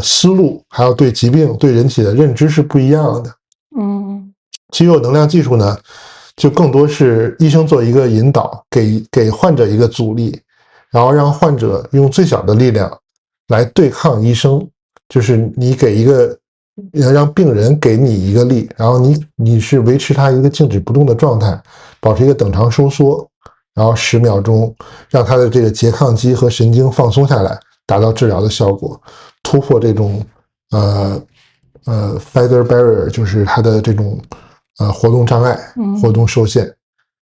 思路还有对疾病对人体的认知是不一样的。肌肉能量技术呢就更多是医生做一个引导，给患者一个阻力，然后让患者用最小的力量来对抗医生，就是你给一个让病人给你一个力，然后你是维持他一个静止不动的状态，保持一个等长收缩，然后10秒钟让他的这个拮抗肌和神经放松下来，达到治疗的效果，突破这种feather barrier， 就是他的这种活动障碍，活动受限。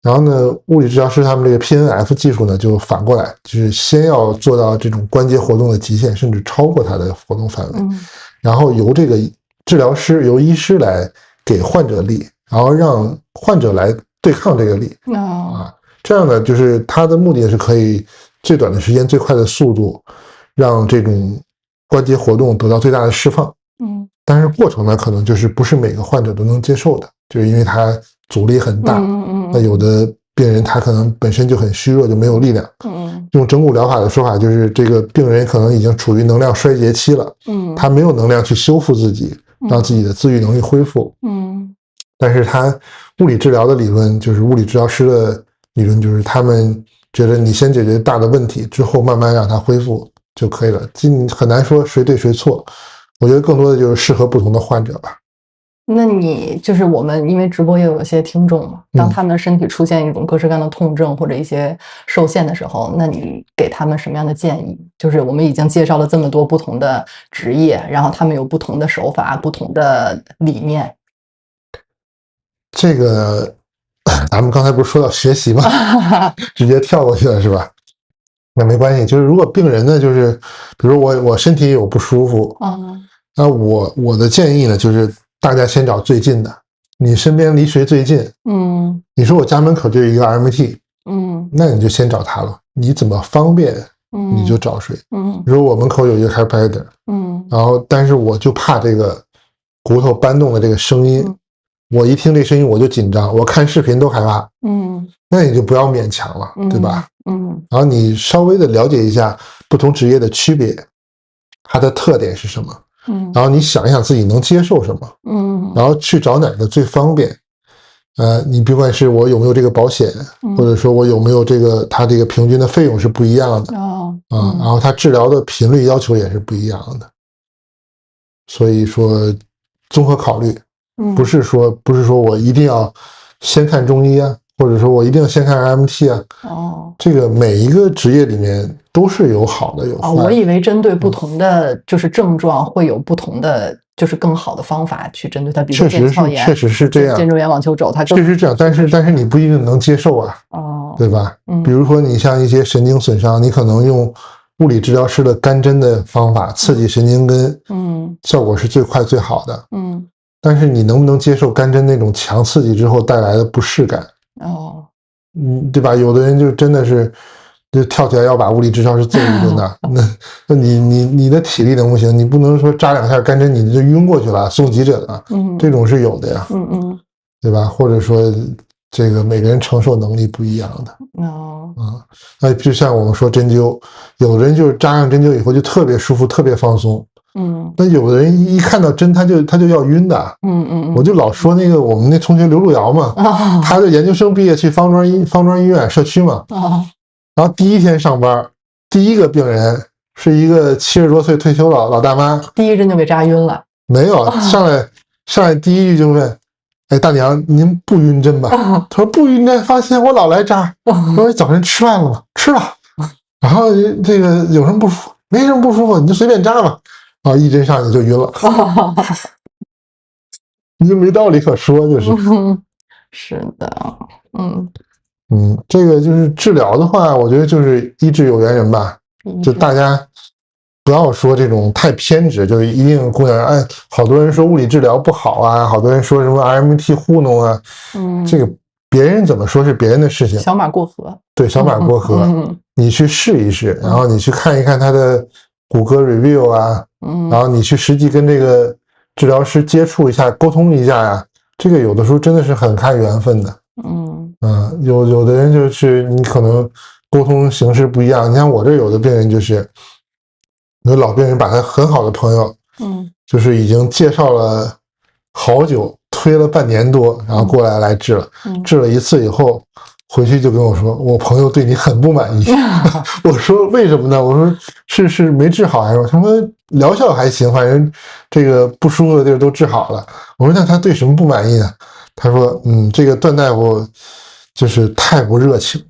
然后呢，物理治疗师他们这个 PNF 技术呢，就反过来，就是先要做到这种关节活动的极限，甚至超过它的活动范围，然后由这个治疗师、由医师来给患者力，然后让患者来对抗这个力。这样呢，就是它的目的是可以最短的时间、最快的速度，让这种关节活动得到最大的释放。但是过程呢，可能就是不是每个患者都能接受的，就是因为它阻力很大。那有的病人他可能本身就很虚弱，就没有力量。用整骨疗法的说法，就是这个病人可能已经处于能量衰竭期了。他没有能量去修复自己，让自己的自愈能力恢复。但是他物理治疗的理论，就是物理治疗师的理论，就是他们觉得你先解决大的问题，之后慢慢让它恢复就可以了。很难说谁对谁错，我觉得更多的就是适合不同的患者吧。那你就是我们，因为直播也有一些听众嘛，当他们的身体出现一种各式各样的痛症或者一些受限的时候，那你给他们什么样的建议？就是我们已经介绍了这么多不同的职业，然后他们有不同的手法、不同的理念。这个咱们刚才不是说到学习吗？直接跳过去了是吧？那没关系，就是如果病人呢，就是比如我身体有不舒服，那我的建议呢，就是大家先找最近的，你身边离谁最近？你说我家门口就有一个 RMT，那你就先找他了。你怎么方便，你就找谁。比如我门口有一个 chiropractor，然后但是我就怕这个骨头搬动的这个声音，我一听这声音我就紧张，我看视频都害怕。那你就不要勉强了，对吧？然后你稍微的了解一下不同职业的区别，它的特点是什么。然后你想一想自己能接受什么，然后去找哪个最方便。你别管是我有没有这个保险，或者说我有没有它这个平均的费用是不一样的然后它治疗的频率要求也是不一样的。所以说综合考虑，不是说我一定要先看中医啊，或者说我一定要先看 RMT 啊。这个每一个职业里面都是有好的有坏的。我以为针对不同的就是症状会有不同的就是更好的方法去针对它，比如说腱鞘炎，确实是这样，肩周炎、网球肘，它确实这样，但是你不一定能接受啊，对吧？比如说你像一些神经损伤，你可能用物理治疗师的干针的方法刺激神经根，效果是最快最好的，但是你能不能接受干针那种强刺激之后带来的不适感？对吧？有的人就真的是就跳起来要把物理治疗师揍一顿的，那你的体力能不行？你不能说扎两下干针你就晕过去了，送急诊了，这种是有的呀，对吧？或者说这个每个人承受能力不一样的，那就像我们说针灸，有的人就是扎上针灸以后就特别舒服，特别放松。那有的人一看到针他就要晕的。我就老说那个我们那同学刘路遥嘛，他就研究生毕业去方庄医院社区嘛，然后第一天上班，第一个病人是一个70多岁退休老大妈，第一针就被扎晕了。没有，上来第一句就问：“哎，大娘，您不晕针吧？”他说：“不晕针，放心，我老来扎。”我说：“早晨吃饭了吗？吃了。”然后这个有什么不舒服？没什么不舒服，你就随便扎吧。啊，一针上去就晕了，你就没道理可说，就是。是的，这个就是治疗的话，我觉得就是医治有缘人吧，就大家不要说这种太偏执，就是一定姑娘，哎，好多人说物理治疗不好啊，好多人说什么 RMT 糊弄啊，这个别人怎么说是别人的事情，小马过河，对，小马过河，你去试一试，然后你去看一看他的骨骼 review 啊，然后你去实际跟这个治疗师接触一下，沟通一下呀，这个有的时候真的是很看缘分的。有的人就是你可能沟通形式不一样，你像我这有的病人就是有老病人把他很好的朋友，就是已经介绍了好久，推了半年多，然后过来治了，治了一次以后回去就跟我说，我朋友对你很不满意。我说为什么呢？我说是没治好还是？他说疗效还行，反正这个不舒服的地儿都治好了。我说那他对什么不满意呢？他说这个段大夫就是太不热情。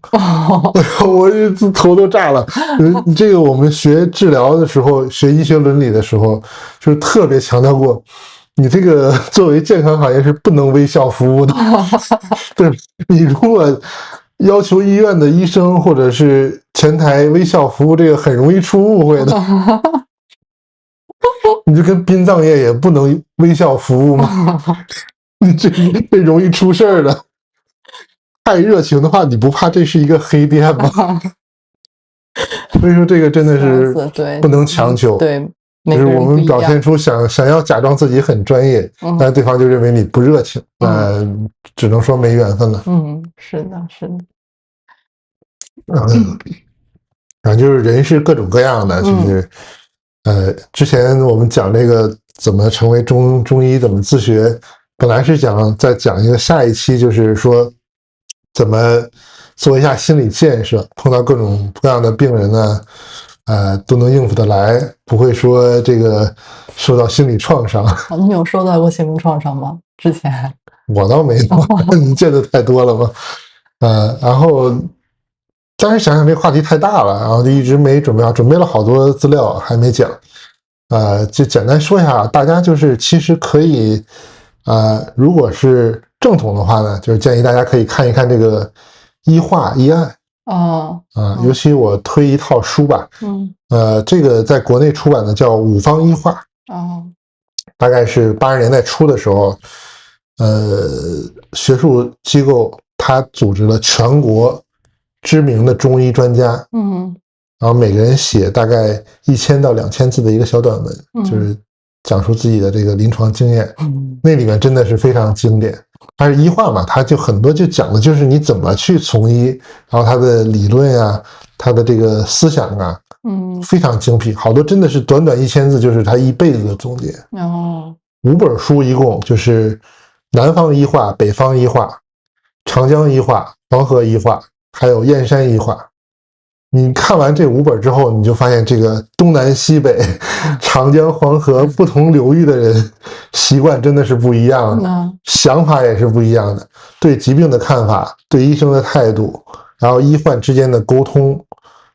我这头都炸了。这个我们学治疗的时候，学医学伦理的时候，就是特别强调过，你这个作为健康行业是不能微笑服务的。对，你如果要求医院的医生或者是前台微笑服务，这个很容易出误会的。你就跟殡葬业也不能微笑服务吗？你这容易出事儿的。太热情的话，你不怕这是一个黑店吗？所以说这个真的是不能强求。对，就是我们表现出想要假装自己很专业，但是对方就认为你不热情，只能说没缘分了。是的，是的。反正就是人是各种各样的，就是之前我们讲这个怎么成为中医，怎么自学，本来是再讲一个下一期，就是说怎么做一下心理建设，碰到各种各样的病人呢，都能应付得来，不会说这个受到心理创伤。你有受到过心理创伤吗？之前我倒没有，你见的太多了吗？然后当时想想这个话题太大了，然后就一直没准备好，准备了好多资料还没讲。就简单说一下，大家就是其实可以，如果是正统的话呢，就是建议大家可以看一看这个医话医案。尤其我推一套书吧，这个在国内出版的叫《五方医话》，大概是80年代初的时候，学术机构它组织了全国知名的中医专家，然后每个人写大概1000到2000字的一个小短文，就是讲述自己的这个临床经验，那里面真的是非常经典。它是医话嘛，它就很多就讲的就是你怎么去从医，然后它的理论啊，它的这个思想啊，非常精辟，好多真的是短短1000字就是他一辈子的总结。5本书一共就是南方医话、北方医话、长江医话、黄河医话，还有燕山医话。你看完这5本之后，你就发现这个东南西北、长江、黄河不同流域的人习惯真的是不一样的，想法也是不一样的，对疾病的看法、对医生的态度，然后医患之间的沟通，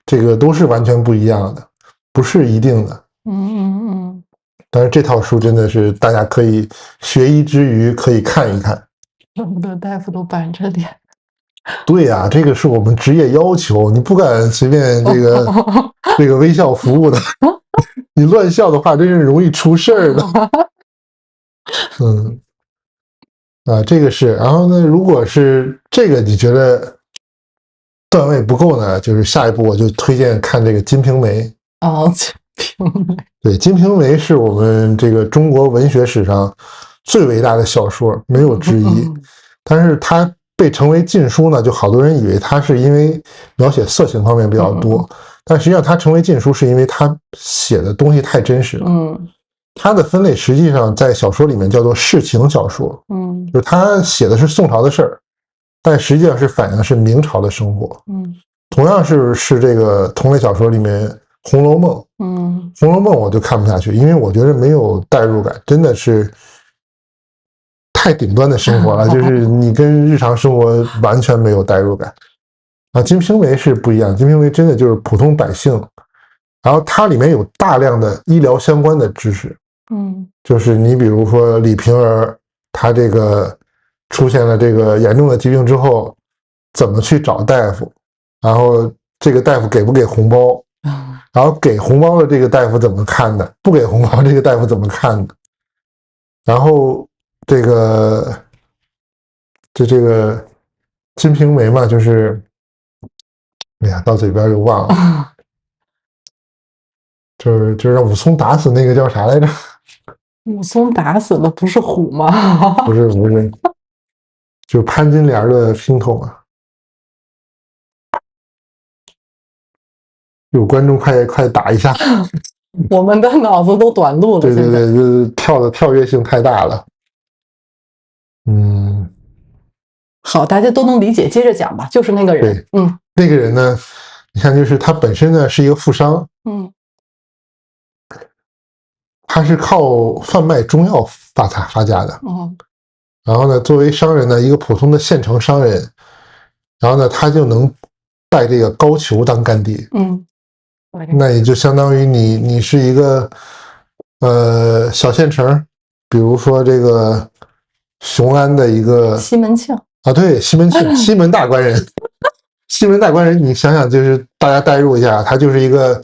这个都是完全不一样的，不是一定的。但是这套书真的是大家可以学医之余可以看一看。恨不得大夫都板着脸。对呀，这个是我们职业要求，你不敢随便这个微笑服务的，你乱笑的话，真是容易出事儿的。这个是，然后呢，如果是这个你觉得段位不够呢，就是下一步我就推荐看这个《金瓶梅》。金瓶梅，对，《金瓶梅》是我们这个中国文学史上最伟大的小说，没有之一。但是它被称为禁书呢，就好多人以为它是因为描写色情方面比较多，但实际上它成为禁书是因为它写的东西太真实了。它的分类实际上在小说里面叫做世情小说，就是它写的是宋朝的事儿，但实际上是反映的是明朝的生活。同样是这个同类小说里面《红楼梦》，《红楼梦》我就看不下去，因为我觉得没有代入感，真的是太顶端的生活了，就是你跟日常生活完全没有代入感。《金瓶梅》是不一样，《金瓶梅》真的就是普通百姓，然后它里面有大量的医疗相关的知识，就是你比如说李瓶儿，她这个出现了这个严重的疾病之后，怎么去找大夫，然后这个大夫给不给红包，然后给红包的这个大夫怎么看的，不给红包这个大夫怎么看的，然后这个《金瓶梅》嘛，就是哎呀，到嘴边又忘了，就是让武松打死那个叫啥来着？武松打死的不是虎吗？不是，就潘金莲的姘头啊。有观众快打一下，我们的脑子都短路了。对，就是跳跃性太大了。好，大家都能理解，接着讲吧。就是那个人，那个人呢，你看，就是他本身呢是一个富商，他是靠贩卖中药发家的，然后呢，作为商人呢，一个普通的县城商人，然后呢，他就能拜这个高俅当干爹，那也就相当于你是一个小县城，比如说这个雄安的一个西门庆啊，对，西门庆，西门大官人，西门大官人，你想想，就是大家代入一下，他就是一个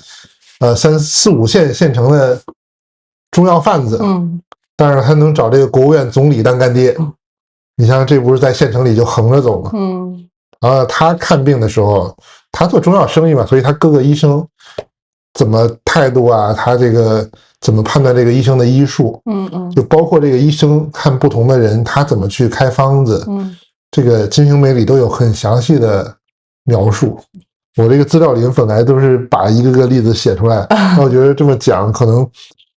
3、4、5线县城的中药贩子，但是他能找这个国务院总理当干爹，你想想，这不是在县城里就横着走吗？然后他看病的时候，他做中药生意嘛，所以他各个医生怎么态度啊，他这个怎么判断这个医生的医术，就包括这个医生看不同的人，他怎么去开方子，这个《金瓶梅》里都有很详细的描述。我这个资料里本来都是把一个个例子写出来，那我觉得这么讲，可能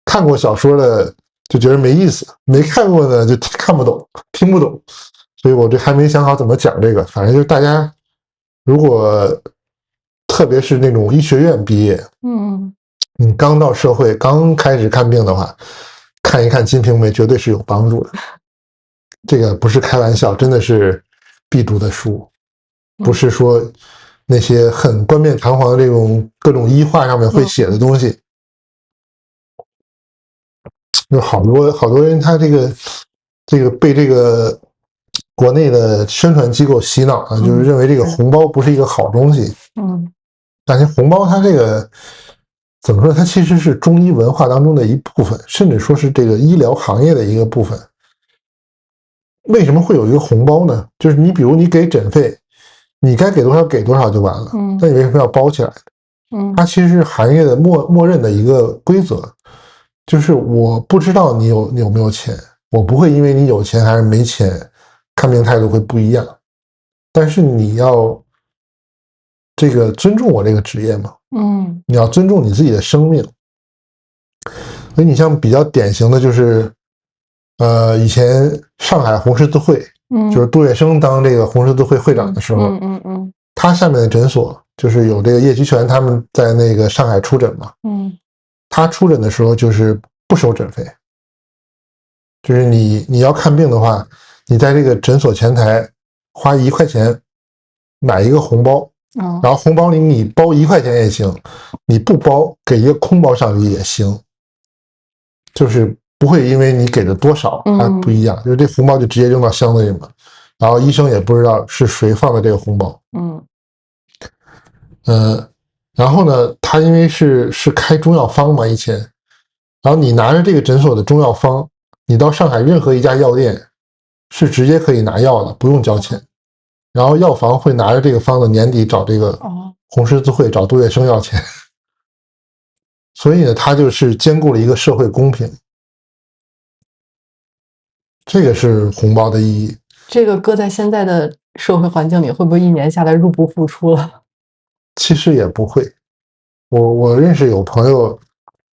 看过小说的就觉得没意思，没看过的就看不懂、听不懂，所以我这还没想好怎么讲这个。反正就是大家如果特别是那种医学院毕业，你刚到社会刚开始看病的话，看一看《金瓶梅》绝对是有帮助的。这个不是开玩笑，真的是必读的书，不是说那些很冠冕堂皇的这种各种医话上面会写的东西。有好多人他这个被这个国内的宣传机构洗脑了，就是认为这个红包不是一个好东西。但是红包它这个怎么说，它其实是中医文化当中的一部分，甚至说是这个医疗行业的一个部分。为什么会有一个红包呢？就是你比如你给诊费，你该给多少给多少就完了，那你为什么要包起来？它其实是行业的默认的一个规则，就是我不知道你有没有钱，我不会因为你有钱还是没钱，看病态度会不一样，但是你要这个尊重我这个职业嘛，你要尊重你自己的生命。所以你像比较典型的就是以前上海红十字会，就是杜月笙当这个红十字会会长的时候，他下面的诊所就是有这个叶菊泉他们在那个上海出诊嘛，他出诊的时候就是不收诊费，就是你要看病的话，你在这个诊所前台花1块钱买一个红包，然后红包里你包1块钱也行，你不包给一个空包上去也行，就是不会因为你给的多少它不一样，就是这红包就直接扔到箱子里嘛，然后医生也不知道是谁放的这个红包。然后呢，他因为是开中药方嘛以前，然后你拿着这个诊所的中药方，你到上海任何一家药店是直接可以拿药的，不用交钱。然后药房会拿着这个方子年底找这个红十字会找杜月笙要钱，所以呢，他就是兼顾了一个社会公平，这个是红包的意义。这个搁在现在的社会环境里，会不会1年下来入不敷出了？其实也不会，我认识有朋友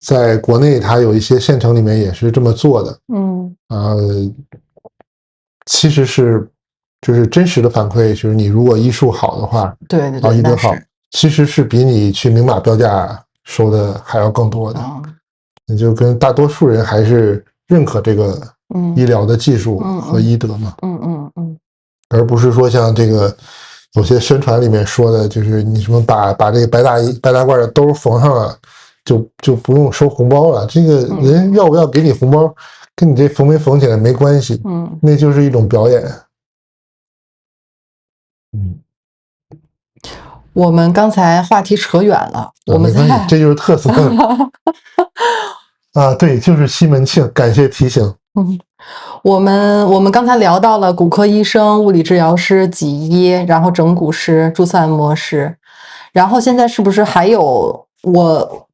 在国内，他有一些县城里面也是这么做的。其实是就是真实的反馈，就是你如果医术好的话，对，医德好，其实是比你去明码标价收的还要更多的。你就跟大多数人还是认可这个医疗的技术和医德嘛。而不是说像这个有些宣传里面说的，就是你什么把这个白大褂的兜缝上了，就不用收红包了。这个人要不要给你红包，跟你这缝没缝起来没关系。那就是一种表演。我们刚才话题扯远了，我们这就是特色啊，对，就是西门庆，感谢提醒。我们刚才聊到了骨科医生、物理治疗师、脊医，然后整骨师、注册按摩师，然后现在是不是还有我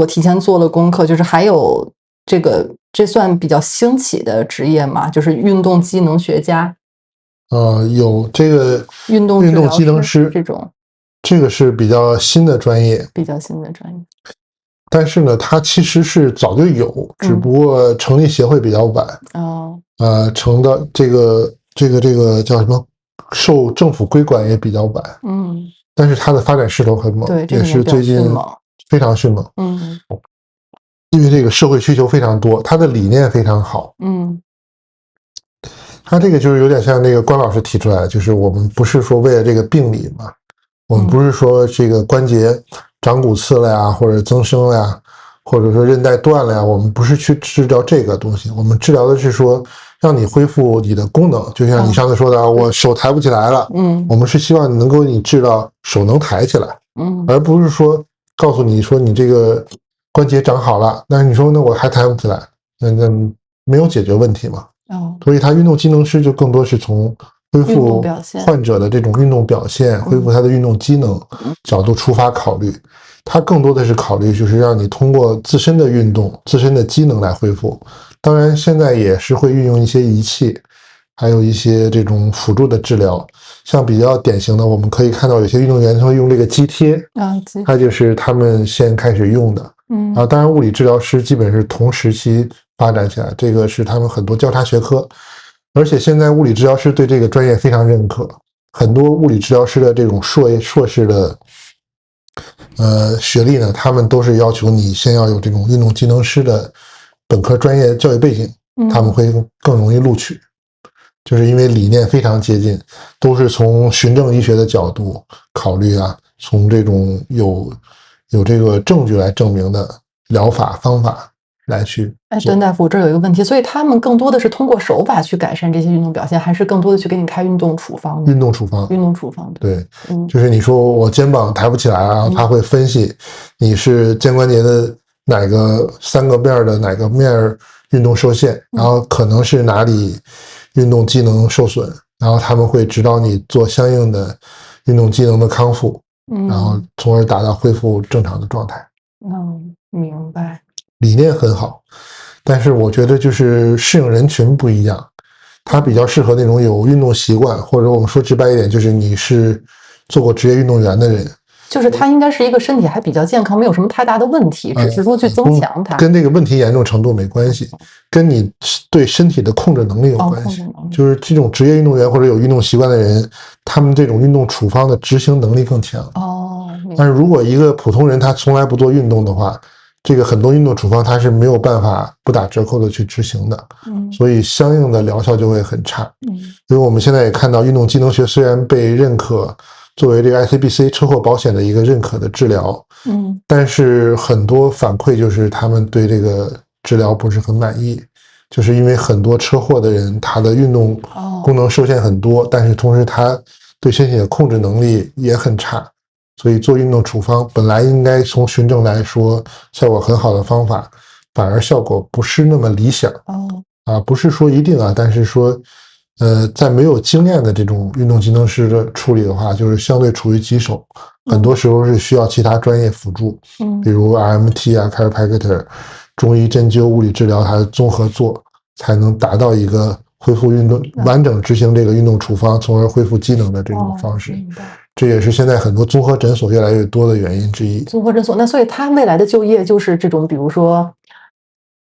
提前做了功课，就是还有这算比较兴起的职业吗？就是运动机能学家。有这个运动机能师这种，这个是比较新的专业，但是呢，它其实是早就有，只不过成立协会比较晚。成的这个叫什么，受政府规管也比较晚。但是它的发展势头很猛，也是最近非常迅猛。因为这个社会需求非常多，它的理念非常好。它这个就是有点像那个关老师提出来，就是我们不是说为了这个病理嘛，我们不是说这个关节长骨刺了呀，或者增生了呀，或者说韧带断了呀，我们不是去治疗这个东西，我们治疗的是说让你恢复你的功能。就像你上次说的，我手抬不起来了，我们是希望能够你治到手能抬起来，而不是说告诉你说你这个关节长好了，但是你说那我还抬不起来，那没有解决问题嘛。所以他运动机能师就更多是从恢复患者的这种运动表现，恢复他的运动机能角度出发考虑。他更多的是考虑就是让你通过自身的运动、自身的机能来恢复。当然现在也是会运用一些仪器，还有一些这种辅助的治疗。像比较典型的，我们可以看到有些运动员会用这个肌贴，它就是他们先开始用的。当然物理治疗师基本是同时期发展起来，这个是他们很多交叉学科，而且现在物理治疗师对这个专业非常认可，很多物理治疗师的这种硕士的学历呢，他们都是要求你先要有这种运动机能师的本科专业教育背景，他们会更容易录取，就是因为理念非常接近，都是从循证医学的角度考虑啊，从这种有这个证据来证明的疗法方法来去。段大夫，这有一个问题，所以他们更多的是通过手法去改善这些运动表现，还是更多的去给你开运动处方？运动处方，对，就是你说我肩膀抬不起来啊，然后他会分析你是肩关节的哪个3个面的哪个面运动受限，然后可能是哪里运动机能受损，然后他们会指导你做相应的运动机能的康复，然后从而达到恢复正常的状态。明白。理念很好，但是我觉得就是适应人群不一样，它比较适合那种有运动习惯，或者我们说直白一点，就是你是做过职业运动员的人，就是他应该是一个身体还比较健康，没有什么太大的问题，只是说去增强它，跟这个问题严重程度没关系，跟你对身体的控制能力有关系。就是这种职业运动员或者有运动习惯的人，他们这种运动处方的执行能力更强。但是如果一个普通人他从来不做运动的话，这个很多运动处方它是没有办法不打折扣的去执行的，所以相应的疗效就会很差。所以我们现在也看到，运动机能学虽然被认可作为这个 ICBC 车祸保险的一个认可的治疗，但是很多反馈就是他们对这个治疗不是很满意，就是因为很多车祸的人他的运动功能受限很多，但是同时他对身体的控制能力也很差。所以做运动处方本来应该从循证来说效果很好的方法，反而效果不是那么理想。不是说一定啊，但是说在没有经验的这种运动机能师的处理的话，就是相对处于棘手，很多时候是需要其他专业辅助，比如 RMT 啊、chiropractor、中医针灸、物理治疗，它综合做才能达到一个恢复运动完整执行这个运动处方，从而恢复机能的这种方式。这也是现在很多综合诊所越来越多的原因之一。综合诊所，那所以他未来的就业就是这种，比如说，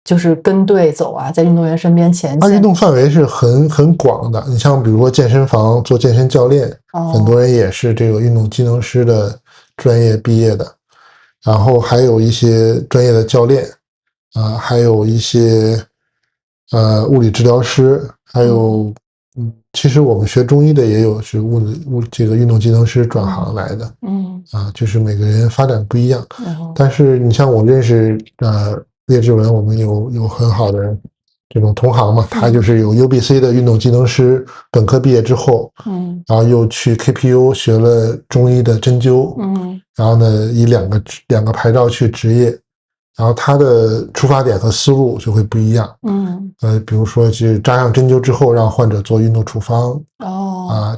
就是跟队走啊，在运动员身边前线。他运动范围是很广的，你像比如说健身房做健身教练，很多人也是这个运动机能师的专业毕业的，然后还有一些专业的教练，还有一些物理治疗师，还有其实我们学中医的也有是这个运动机能师转行来的，就是每个人发展不一样。但是你像我认识列志文，我们有很好的这种同行嘛，他就是有 UBC 的运动机能师，本科毕业之后，然后又去 KPU 学了中医的针灸，然后呢以两个牌照去执业。然后他的出发点和思路就会不一样，比如说是扎上针灸之后让患者做运动处方，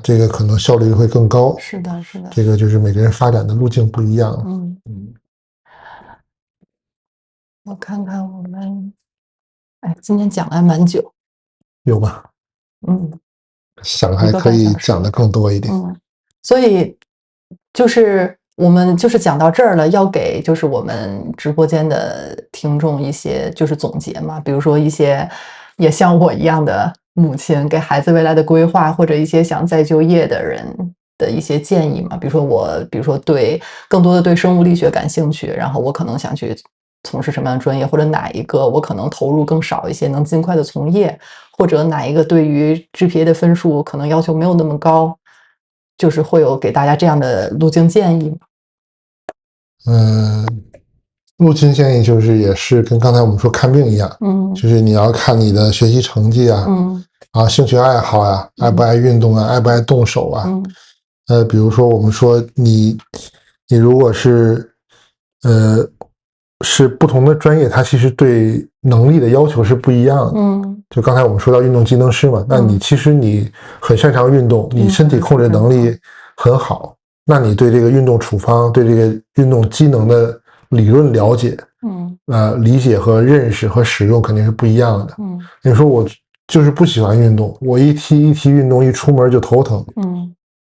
这个可能效率会更高。是的，这个就是每个人发展的路径不一样。我看看我们，今天讲了还蛮久，有吗？想还可以讲的更多一点。所以就是我们就是讲到这儿了，要给就是我们直播间的听众一些就是总结嘛，比如说一些也像我一样的母亲给孩子未来的规划，或者一些想再就业的人的一些建议嘛。比如说对更多的对生物力学感兴趣，然后我可能想去从事什么样的专业，或者哪一个我可能投入更少一些，能尽快的从业，或者哪一个对于 GPA 的分数可能要求没有那么高，就是会有给大家这样的路径建议吗？路径建议就是也是跟刚才我们说看病一样，就是你要看你的学习成绩啊，兴趣爱好啊，爱不爱运动啊，爱不爱动手啊，比如说我们说你如果是是不同的专业，它其实对能力的要求是不一样的。就刚才我们说到运动机能师嘛，那你其实你很擅长运动，你身体控制能力很好，那你对这个运动处方，对这个运动机能的理论了解，理解和认识和使用肯定是不一样的。你说我就是不喜欢运动，我一提运动一出门就头疼，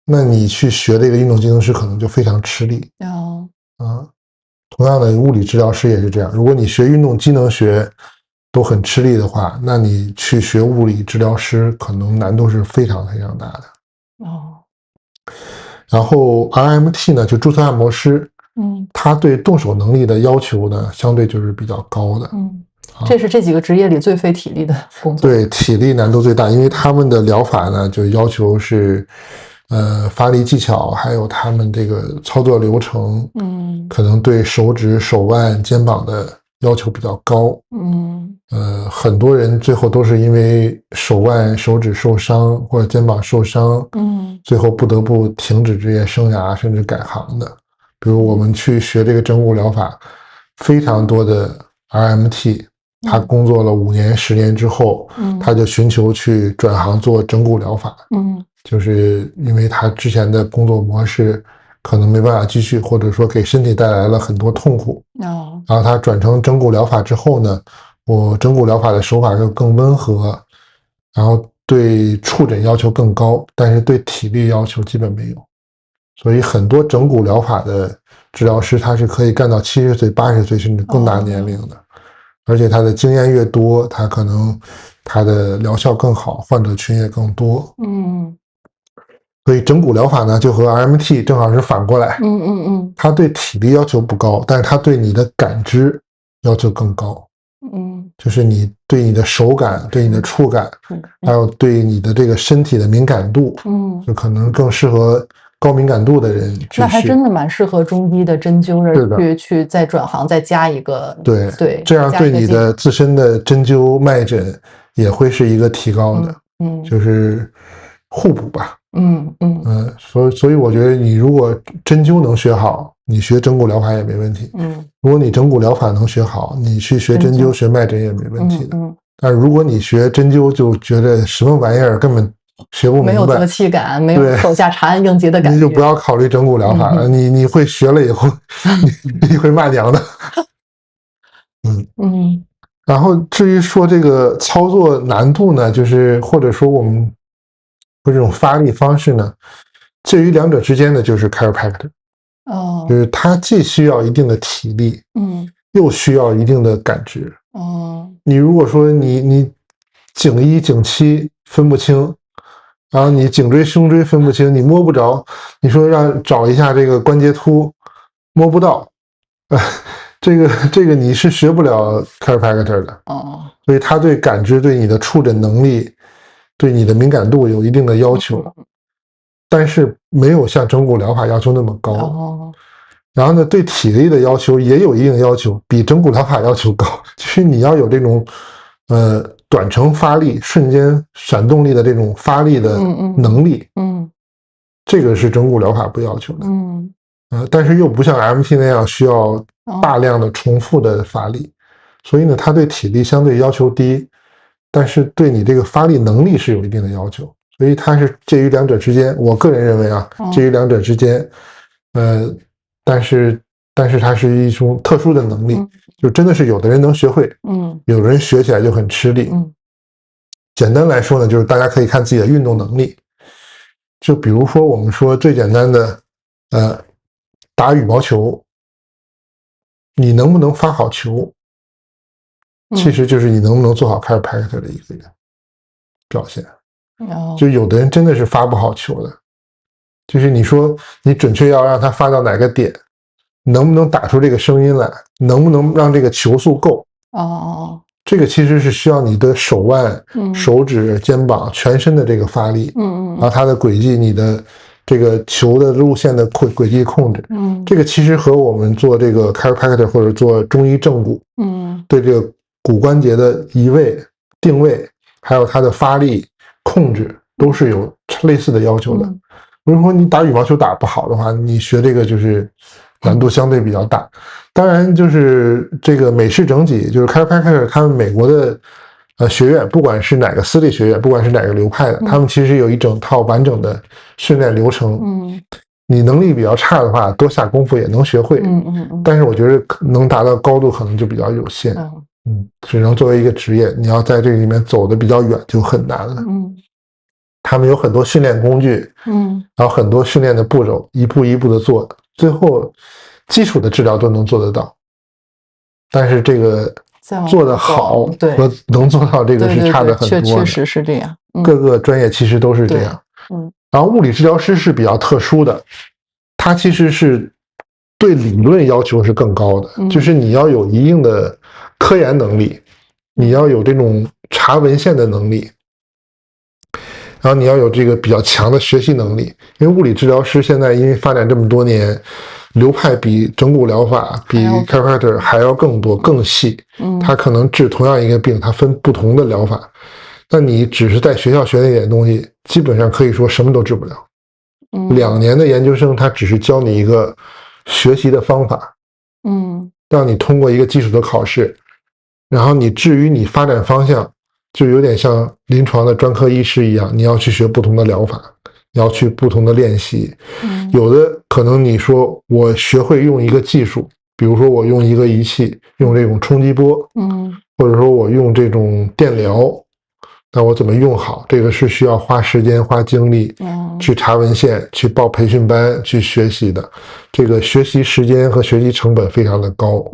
那你去学这个运动机能师可能就非常吃力。同样的物理治疗师也是这样，如果你学运动机能学都很吃力的话，那你去学物理治疗师可能难度是非常非常大的。然后 RMT 呢，就注册按摩师，他对动手能力的要求呢，相对就是比较高的。这是这几个职业里最费体力的工作。对，体力难度最大，因为他们的疗法呢，就要求是，发力技巧，还有他们这个操作流程，可能对手指、手腕、肩膀的要求比较高。很多人最后都是因为手腕、手指受伤或者肩膀受伤，最后不得不停止职业生涯，甚至改行的。比如我们去学这个整骨疗法，非常多的 RMT。他工作了5年、10年之后，他就寻求去转行做整骨疗法。就是因为他之前的工作模式可能没办法继续，或者说给身体带来了很多痛苦。然后他转成整骨疗法之后呢，我整骨疗法的手法就更温和，然后对触诊要求更高，但是对体力要求基本没有。所以很多整骨疗法的治疗师，他是可以干到70岁、80岁甚至更大年龄的。而且他的经验越多，他可能他的疗效更好，患者群也更多。所以整骨疗法呢，就和 RMT 正好是反过来。他对体力要求不高，但是他对你的感知要求更高。就是你对你的手感、对你的触感，还有对你的这个身体的敏感度，就可能更适合高敏感度的人去。那还真的蛮适合中医的针灸的去再转行再加一个。对，这样对你的自身的针灸脉诊也会是一个提高的。就是互补吧。所以我觉得你如果针灸能学好，你学整骨疗法也没问题。如果你整骨疗法能学好，你去学针灸学脉诊也没问题的。但如果你学针灸就觉得什么玩意儿根本学不明白，没有得气感，没有手下长按应急的感觉，你就不要考虑整骨疗法了。你会学了以后，你会骂娘的。然后至于说这个操作难度呢，就是或者说我们说这种发力方式呢，介于两者之间的就是 chiropractor。就是它既需要一定的体力，又需要一定的感知。你如果说你颈1、颈7分不清，然后你颈椎、胸椎分不清，你摸不着，你说让找一下这个关节突，摸不到，这个你是学不了 chiropractor 的。所以他对感知、对你的触诊能力、对你的敏感度有一定的要求，但是没有像整骨疗法要求那么高。然后呢，对体力的要求也有一定要求，比整骨疗法要求高。就是你要有这种短程发力、瞬间闪动力的这种发力的能力。这个是整骨疗法不要求的。但是又不像 MT 那样需要大量的重复的发力，所以呢，它对体力相对要求低，但是对你这个发力能力是有一定的要求，所以它是介于两者之间。我个人认为啊，介于两者之间，但是它是一种特殊的能力，就真的是有的人能学会，有的人学起来就很吃力。简单来说呢，就是大家可以看自己的运动能力。就比如说我们说最简单的，打羽毛球，你能不能发好球，其实就是你能不能做好 chiropractor 的一个表现。就有的人真的是发不好球的，就是你说你准确要让他发到哪个点，能不能打出这个声音来，能不能让这个球速够。这个其实是需要你的手腕、手指、肩膀全身的这个发力，然后它的轨迹，你的这个球的路线的轨迹控制，这个其实和我们做这个 chiropractor 或者做中医正骨，对这个骨关节的移位、定位，还有它的发力控制都是有类似的要求的。如果说你打羽毛球打不好的话，你学这个就是难度相对比较大。当然，就是这个美式整脊，就是 chiropractor 他们美国的学院，不管是哪个私立学院，不管是哪个流派的，他们其实有一整套完整的训练流程。你能力比较差的话，多下功夫也能学会。但是我觉得能达到高度可能就比较有限。只能作为一个职业，你要在这里面走得比较远就很难了。他们有很多训练工具，然后很多训练的步骤，一步一步的做，最后基础的治疗都能做得到。但是这个做得好和能做到这个是差的很多的。确实是这样。各个专业其实都是这样。然后物理治疗师是比较特殊的，他其实是对理论要求是更高的，就是你要有一定的科研能力，你要有这种查文献的能力，然后你要有这个比较强的学习能力。因为物理治疗师现在因为发展这么多年，流派比整骨疗法、比 chiropractor 还要更多、更细。他可能治同样一个病，他分不同的疗法。那你只是在学校学那点东西，基本上可以说什么都治不了。2年的研究生，他只是教你一个学习的方法，让你通过一个基础的考试，然后你至于你发展方向，就有点像临床的专科医师一样，你要去学不同的疗法，你要去不同的练习。有的可能你说我学会用一个技术，比如说我用一个仪器，用这种冲击波，或者说我用这种电疗，那我怎么用好？这个是需要花时间、花精力去查文献、去报培训班、去学习的。这个学习时间和学习成本非常的高。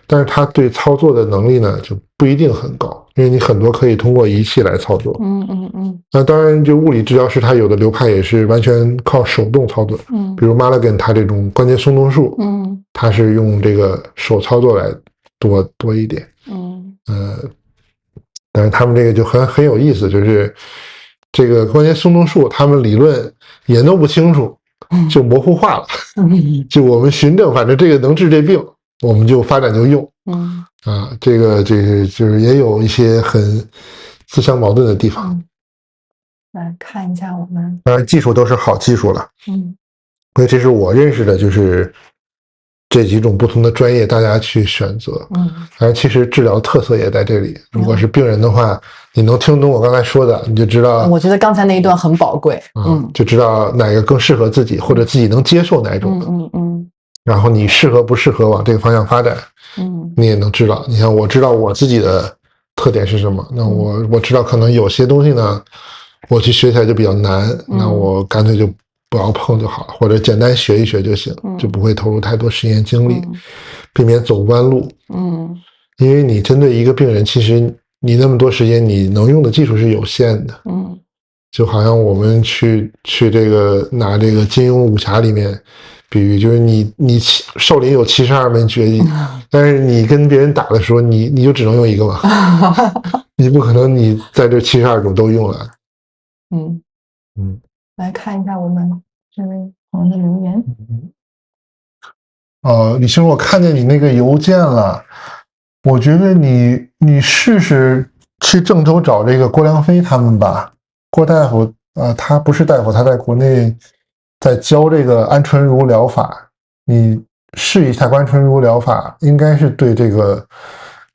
但是他对操作的能力呢，就不一定很高，因为你很多可以通过仪器来操作。那当然，就物理治疗师他有的流派也是完全靠手动操作。比如 Mulligan 他这种关节松动术，他是用这个手操作来多一点。但是他们这个就很有意思，就是这个关节松动术，他们理论也弄不清楚，就模糊化了。就我们循证，反正这个能治这病，我们就发展就用。这个就是也有一些很自相矛盾的地方。来看一下我们，当然技术都是好技术了。因为这是我认识的，就是这几种不同的专业，大家去选择。当然其实治疗特色也在这里。如果是病人的话，你能听懂我刚才说的，你就知道。我觉得刚才那一段很宝贵。就知道哪个更适合自己，或者自己能接受哪一种的。然后你适合不适合往这个方向发展，你也能知道。你像我知道我自己的特点是什么，那我知道可能有些东西呢，我去学起来就比较难，那我干脆就不要碰就好了，或者简单学一学就行，就不会投入太多时间精力，避免走弯路。因为你针对一个病人，其实你那么多时间，你能用的技术是有限的。就好像我们去这个拿这个金庸武侠里面比喻，就是你少林有72门绝技，但是你跟别人打的时候，你就只能用一个嘛，你不可能你在这72种都用了。来看一下我们这位朋友的留言。李星，我看见你那个邮件了，我觉得你试试去郑州找这个郭良飞他们吧。郭大夫他不是大夫，他在国内在教这个安纯如疗法，你试一下安纯如疗法，应该是对这个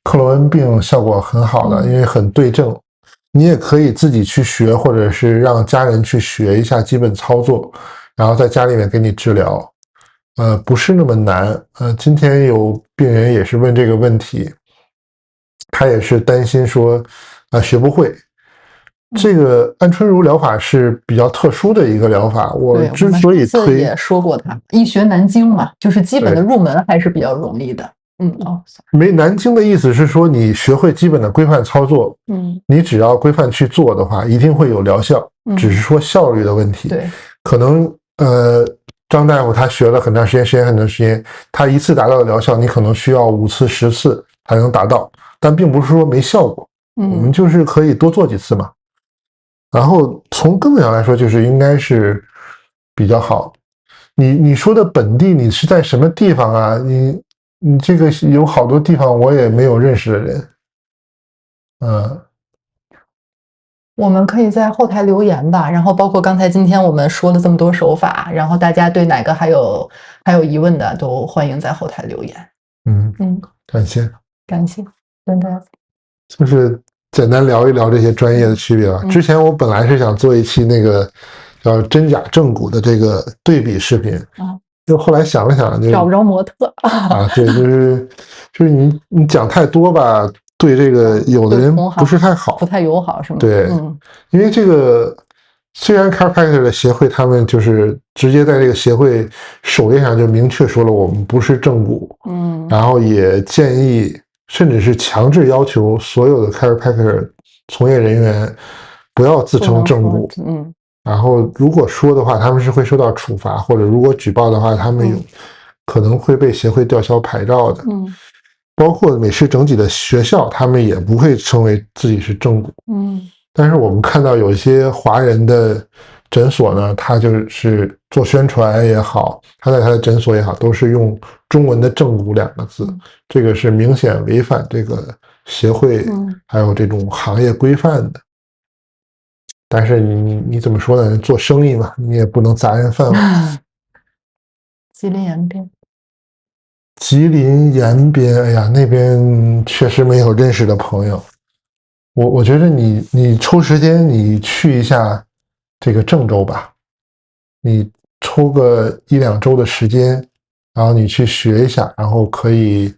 克罗恩病效果很好的，因为很对症。你也可以自己去学，或者是让家人去学一下基本操作，然后在家里面给你治疗。不是那么难。今天有病人也是问这个问题，他也是担心说学不会。这个安纯如疗法是比较特殊的一个疗法，我之所以推，也说过它医学难精嘛，就是基本的入门还是比较容易的。没难精的意思是说你学会基本的规范操作，你只要规范去做的话，一定会有疗效，只是说效率的问题。对，可能张大夫他学了很长时间，很长时间，他一次达到的疗效，你可能需要5次、10次才能达到，但并不是说没效果。我们就是可以多做几次嘛。然后从根本上来说，就是应该是比较好。你说的本地，你是在什么地方啊？你这个有好多地方我也没有认识的人。我们可以在后台留言吧，然后包括刚才今天我们说了这么多手法，然后大家对哪个还有疑问的，都欢迎在后台留言。感谢，真的就是简单聊一聊这些专业的区别吧。之前我本来是想做一期那个叫真假正骨的这个对比视频，就后来想了想，就找不着模特对，就是你讲太多吧，对这个有的人不是太好，不太友好，是吗？对，因为这个虽然 chiropractor 的协会他们就是直接在这个协会首页上就明确说了我们不是正骨，然后也建议甚至是强制要求所有的 chiropractor 从业人员不要自称正骨，然后如果说的话，他们是会受到处罚，或者如果举报的话，他们可能会被协会吊销牌照的。包括美式整体的学校，他们也不会称为自己是正骨。但是我们看到有一些华人的诊所呢，他就是做宣传也好，他在他的诊所也好，都是用中文的正骨2个字，这个是明显违反这个协会还有这种行业规范的。但是你怎么说呢？做生意嘛，你也不能砸人饭碗。吉林延边，吉林延边，哎呀，那边确实没有认识的朋友。我觉得你抽时间你去一下这个郑州吧，你抽个1、2周的时间，然后你去学一下，然后可以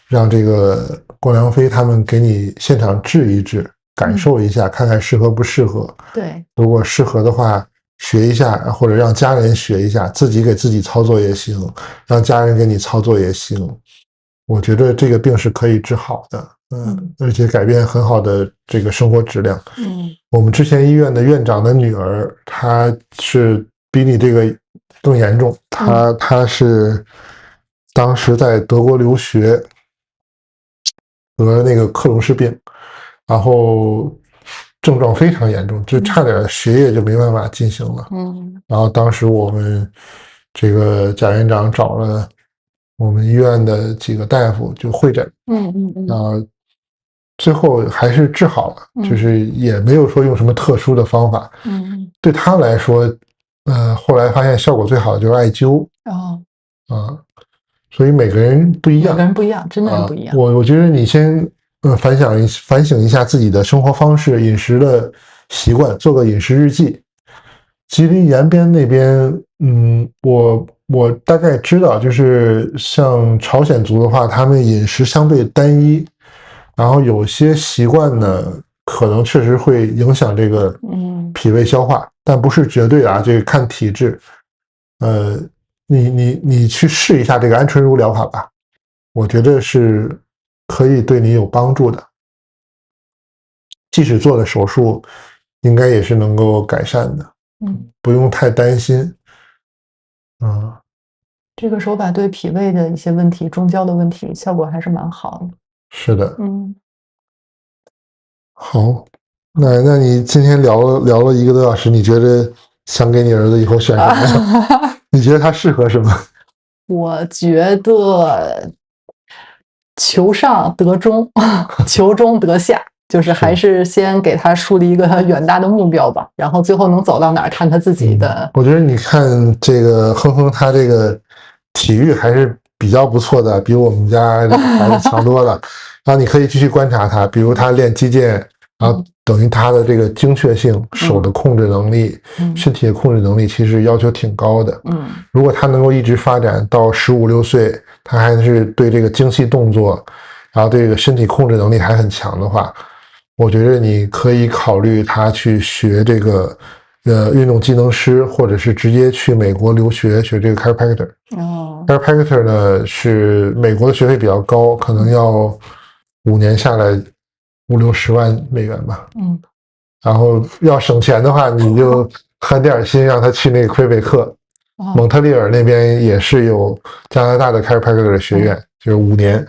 让这个郭良飞他们给你现场治一治，感受一下，看看适合不适合。对，如果适合的话，学一下，或者让家人学一下，自己给自己操作也行，让家人给你操作也行。我觉得这个病是可以治好的。而且改变很好的这个生活质量。我们之前医院的院长的女儿，她是比你这个更严重。她是当时在德国留学，得那个克隆氏病，然后症状非常严重，就差点学业就没办法进行了。然后当时我们这个贾院长找了我们医院的几个大夫就会诊，最后还是治好了，就是也没有说用什么特殊的方法。对他来说，后来发现效果最好的就是艾灸。所以每个人不一样，每个人不一样，真的不一样。我觉得你先反省一下自己的生活方式、饮食的习惯，做个饮食日记。吉林延边那边，我大概知道，就是像朝鲜族的话，他们饮食相对单一。然后有些习惯呢，可能确实会影响这个脾胃消化，但不是绝对的啊，这个看体质。你去试一下这个鹌鹑茹疗法吧，我觉得是可以对你有帮助的。即使做了手术，应该也是能够改善的。不用太担心。这个手法对脾胃的一些问题、中焦的问题效果还是蛮好的。是的。好，那你今天聊了1个多小时，你觉得想给你儿子以后选什么？你觉得他适合什么？我觉得求上得中，求中得下，就是还是先给他树立一个远大的目标吧，然后最后能走到哪儿看他自己的。我觉得你看这个哼哼，他这个体育还是比较不错的，比我们家孩子强多了。然后你可以继续观察他，比如他练击剑，然后等于他的这个精确性、手的控制能力、身体的控制能力，其实要求挺高的。如果他能够一直发展到15、16岁，他还是对这个精细动作，然后对这个身体控制能力还很强的话，我觉得你可以考虑他去学这个运动技能师，或者是直接去美国留学学这个 chiropractor。chiropractor 呢是美国的学费比较高，可能要5年下来5、60万美元吧。然后要省钱的话，你就狠点心，让他去那个魁北克。蒙特利尔那边也是有加拿大的 chiropractor 的学院，就是5年。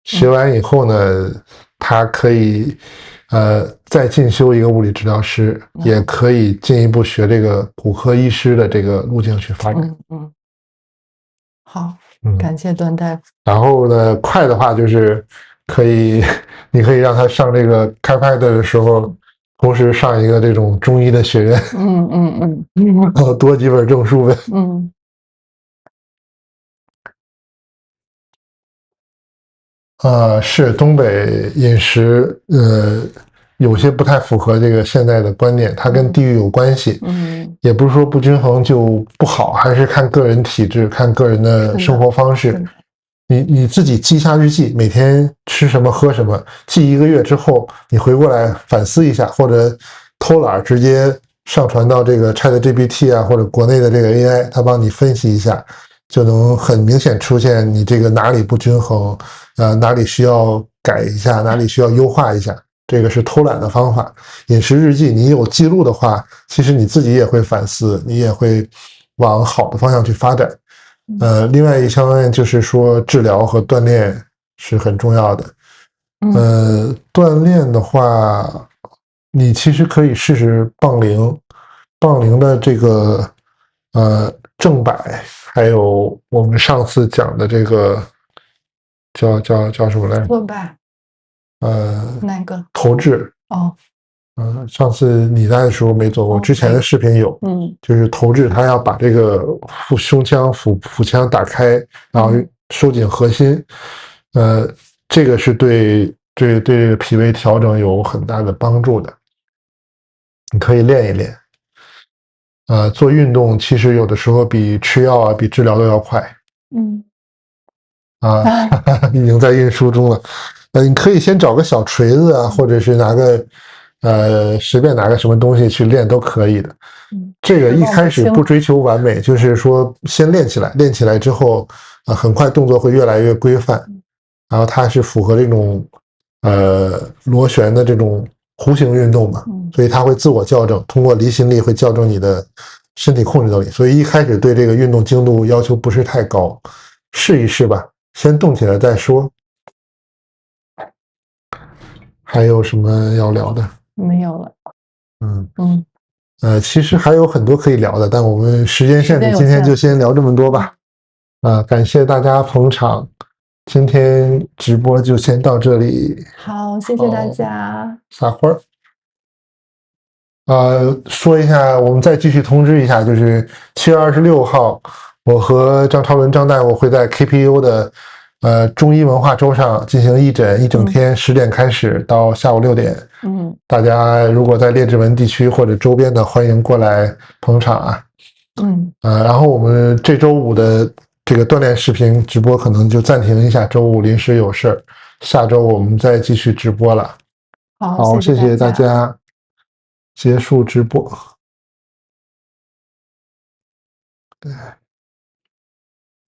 学完以后呢，他可以再进修一个物理治疗师，也可以进一步学这个骨科医师的这个路径去发展。好，感谢段大夫。然后呢，快的话就是你可以让他上这个 chiropractor 的时候，同时上一个这种中医的学院。多几本证书呗。是东北饮食，有些不太符合这个现在的观念，它跟地域有关系。也不是说不均衡就不好，还是看个人体质，看个人的生活方式。你自己记一下日记，每天吃什么喝什么，记1个月之后，你回过来反思一下，或者偷懒直接上传到这个 ChatGPT 啊，或者国内的这个 AI， 它帮你分析一下，就能很明显出现你这个哪里不均衡，哪里需要改一下，哪里需要优化一下。这个是偷懒的方法。饮食日记你有记录的话，其实你自己也会反思，你也会往好的方向去发展。另外一方面就是说治疗和锻炼是很重要的。锻炼的话，你其实可以试试杠铃，杠铃的这个正摆，还有我们上次讲的这个叫什么来着？侧摆。哪个？头掷。哦。上次你在的时候没做过，之前的视频有。就是头掷，他要把这个胸腔、腹腔打开，然后收紧核心。这个是对脾胃调整有很大的帮助的。你可以练一练。做运动其实有的时候比吃药啊、比治疗都要快。已经在运输中了。你可以先找个小锤子啊，或者是拿个随便拿个什么东西去练都可以的。这个一开始不追求完美，就是说先练起来，练起来之后很快动作会越来越规范。然后它是符合这种螺旋的这种弧形运动嘛，所以它会自我校正，通过离心力会校正你的身体控制能力。所以一开始对这个运动精度要求不是太高，试一试吧，先动起来再说。还有什么要聊的？没有了。其实还有很多可以聊的，但我们时间限制，今天就先聊这么多吧。感谢大家捧场，今天直播就先到这里。好，谢谢大家。撒花儿。说一下，我们再继续通知一下，就是7月26号，我和张超伦、张大夫会在 KPU 的中医文化周上进行义诊，一整天，10点开始到下午6点。大家如果在列治文地区或者周边的，欢迎过来捧场啊。然后我们这周五的这个锻炼视频直播可能就暂停一下，周五临时有事儿，下周我们再继续直播了。好，谢谢大家，结束直播。对。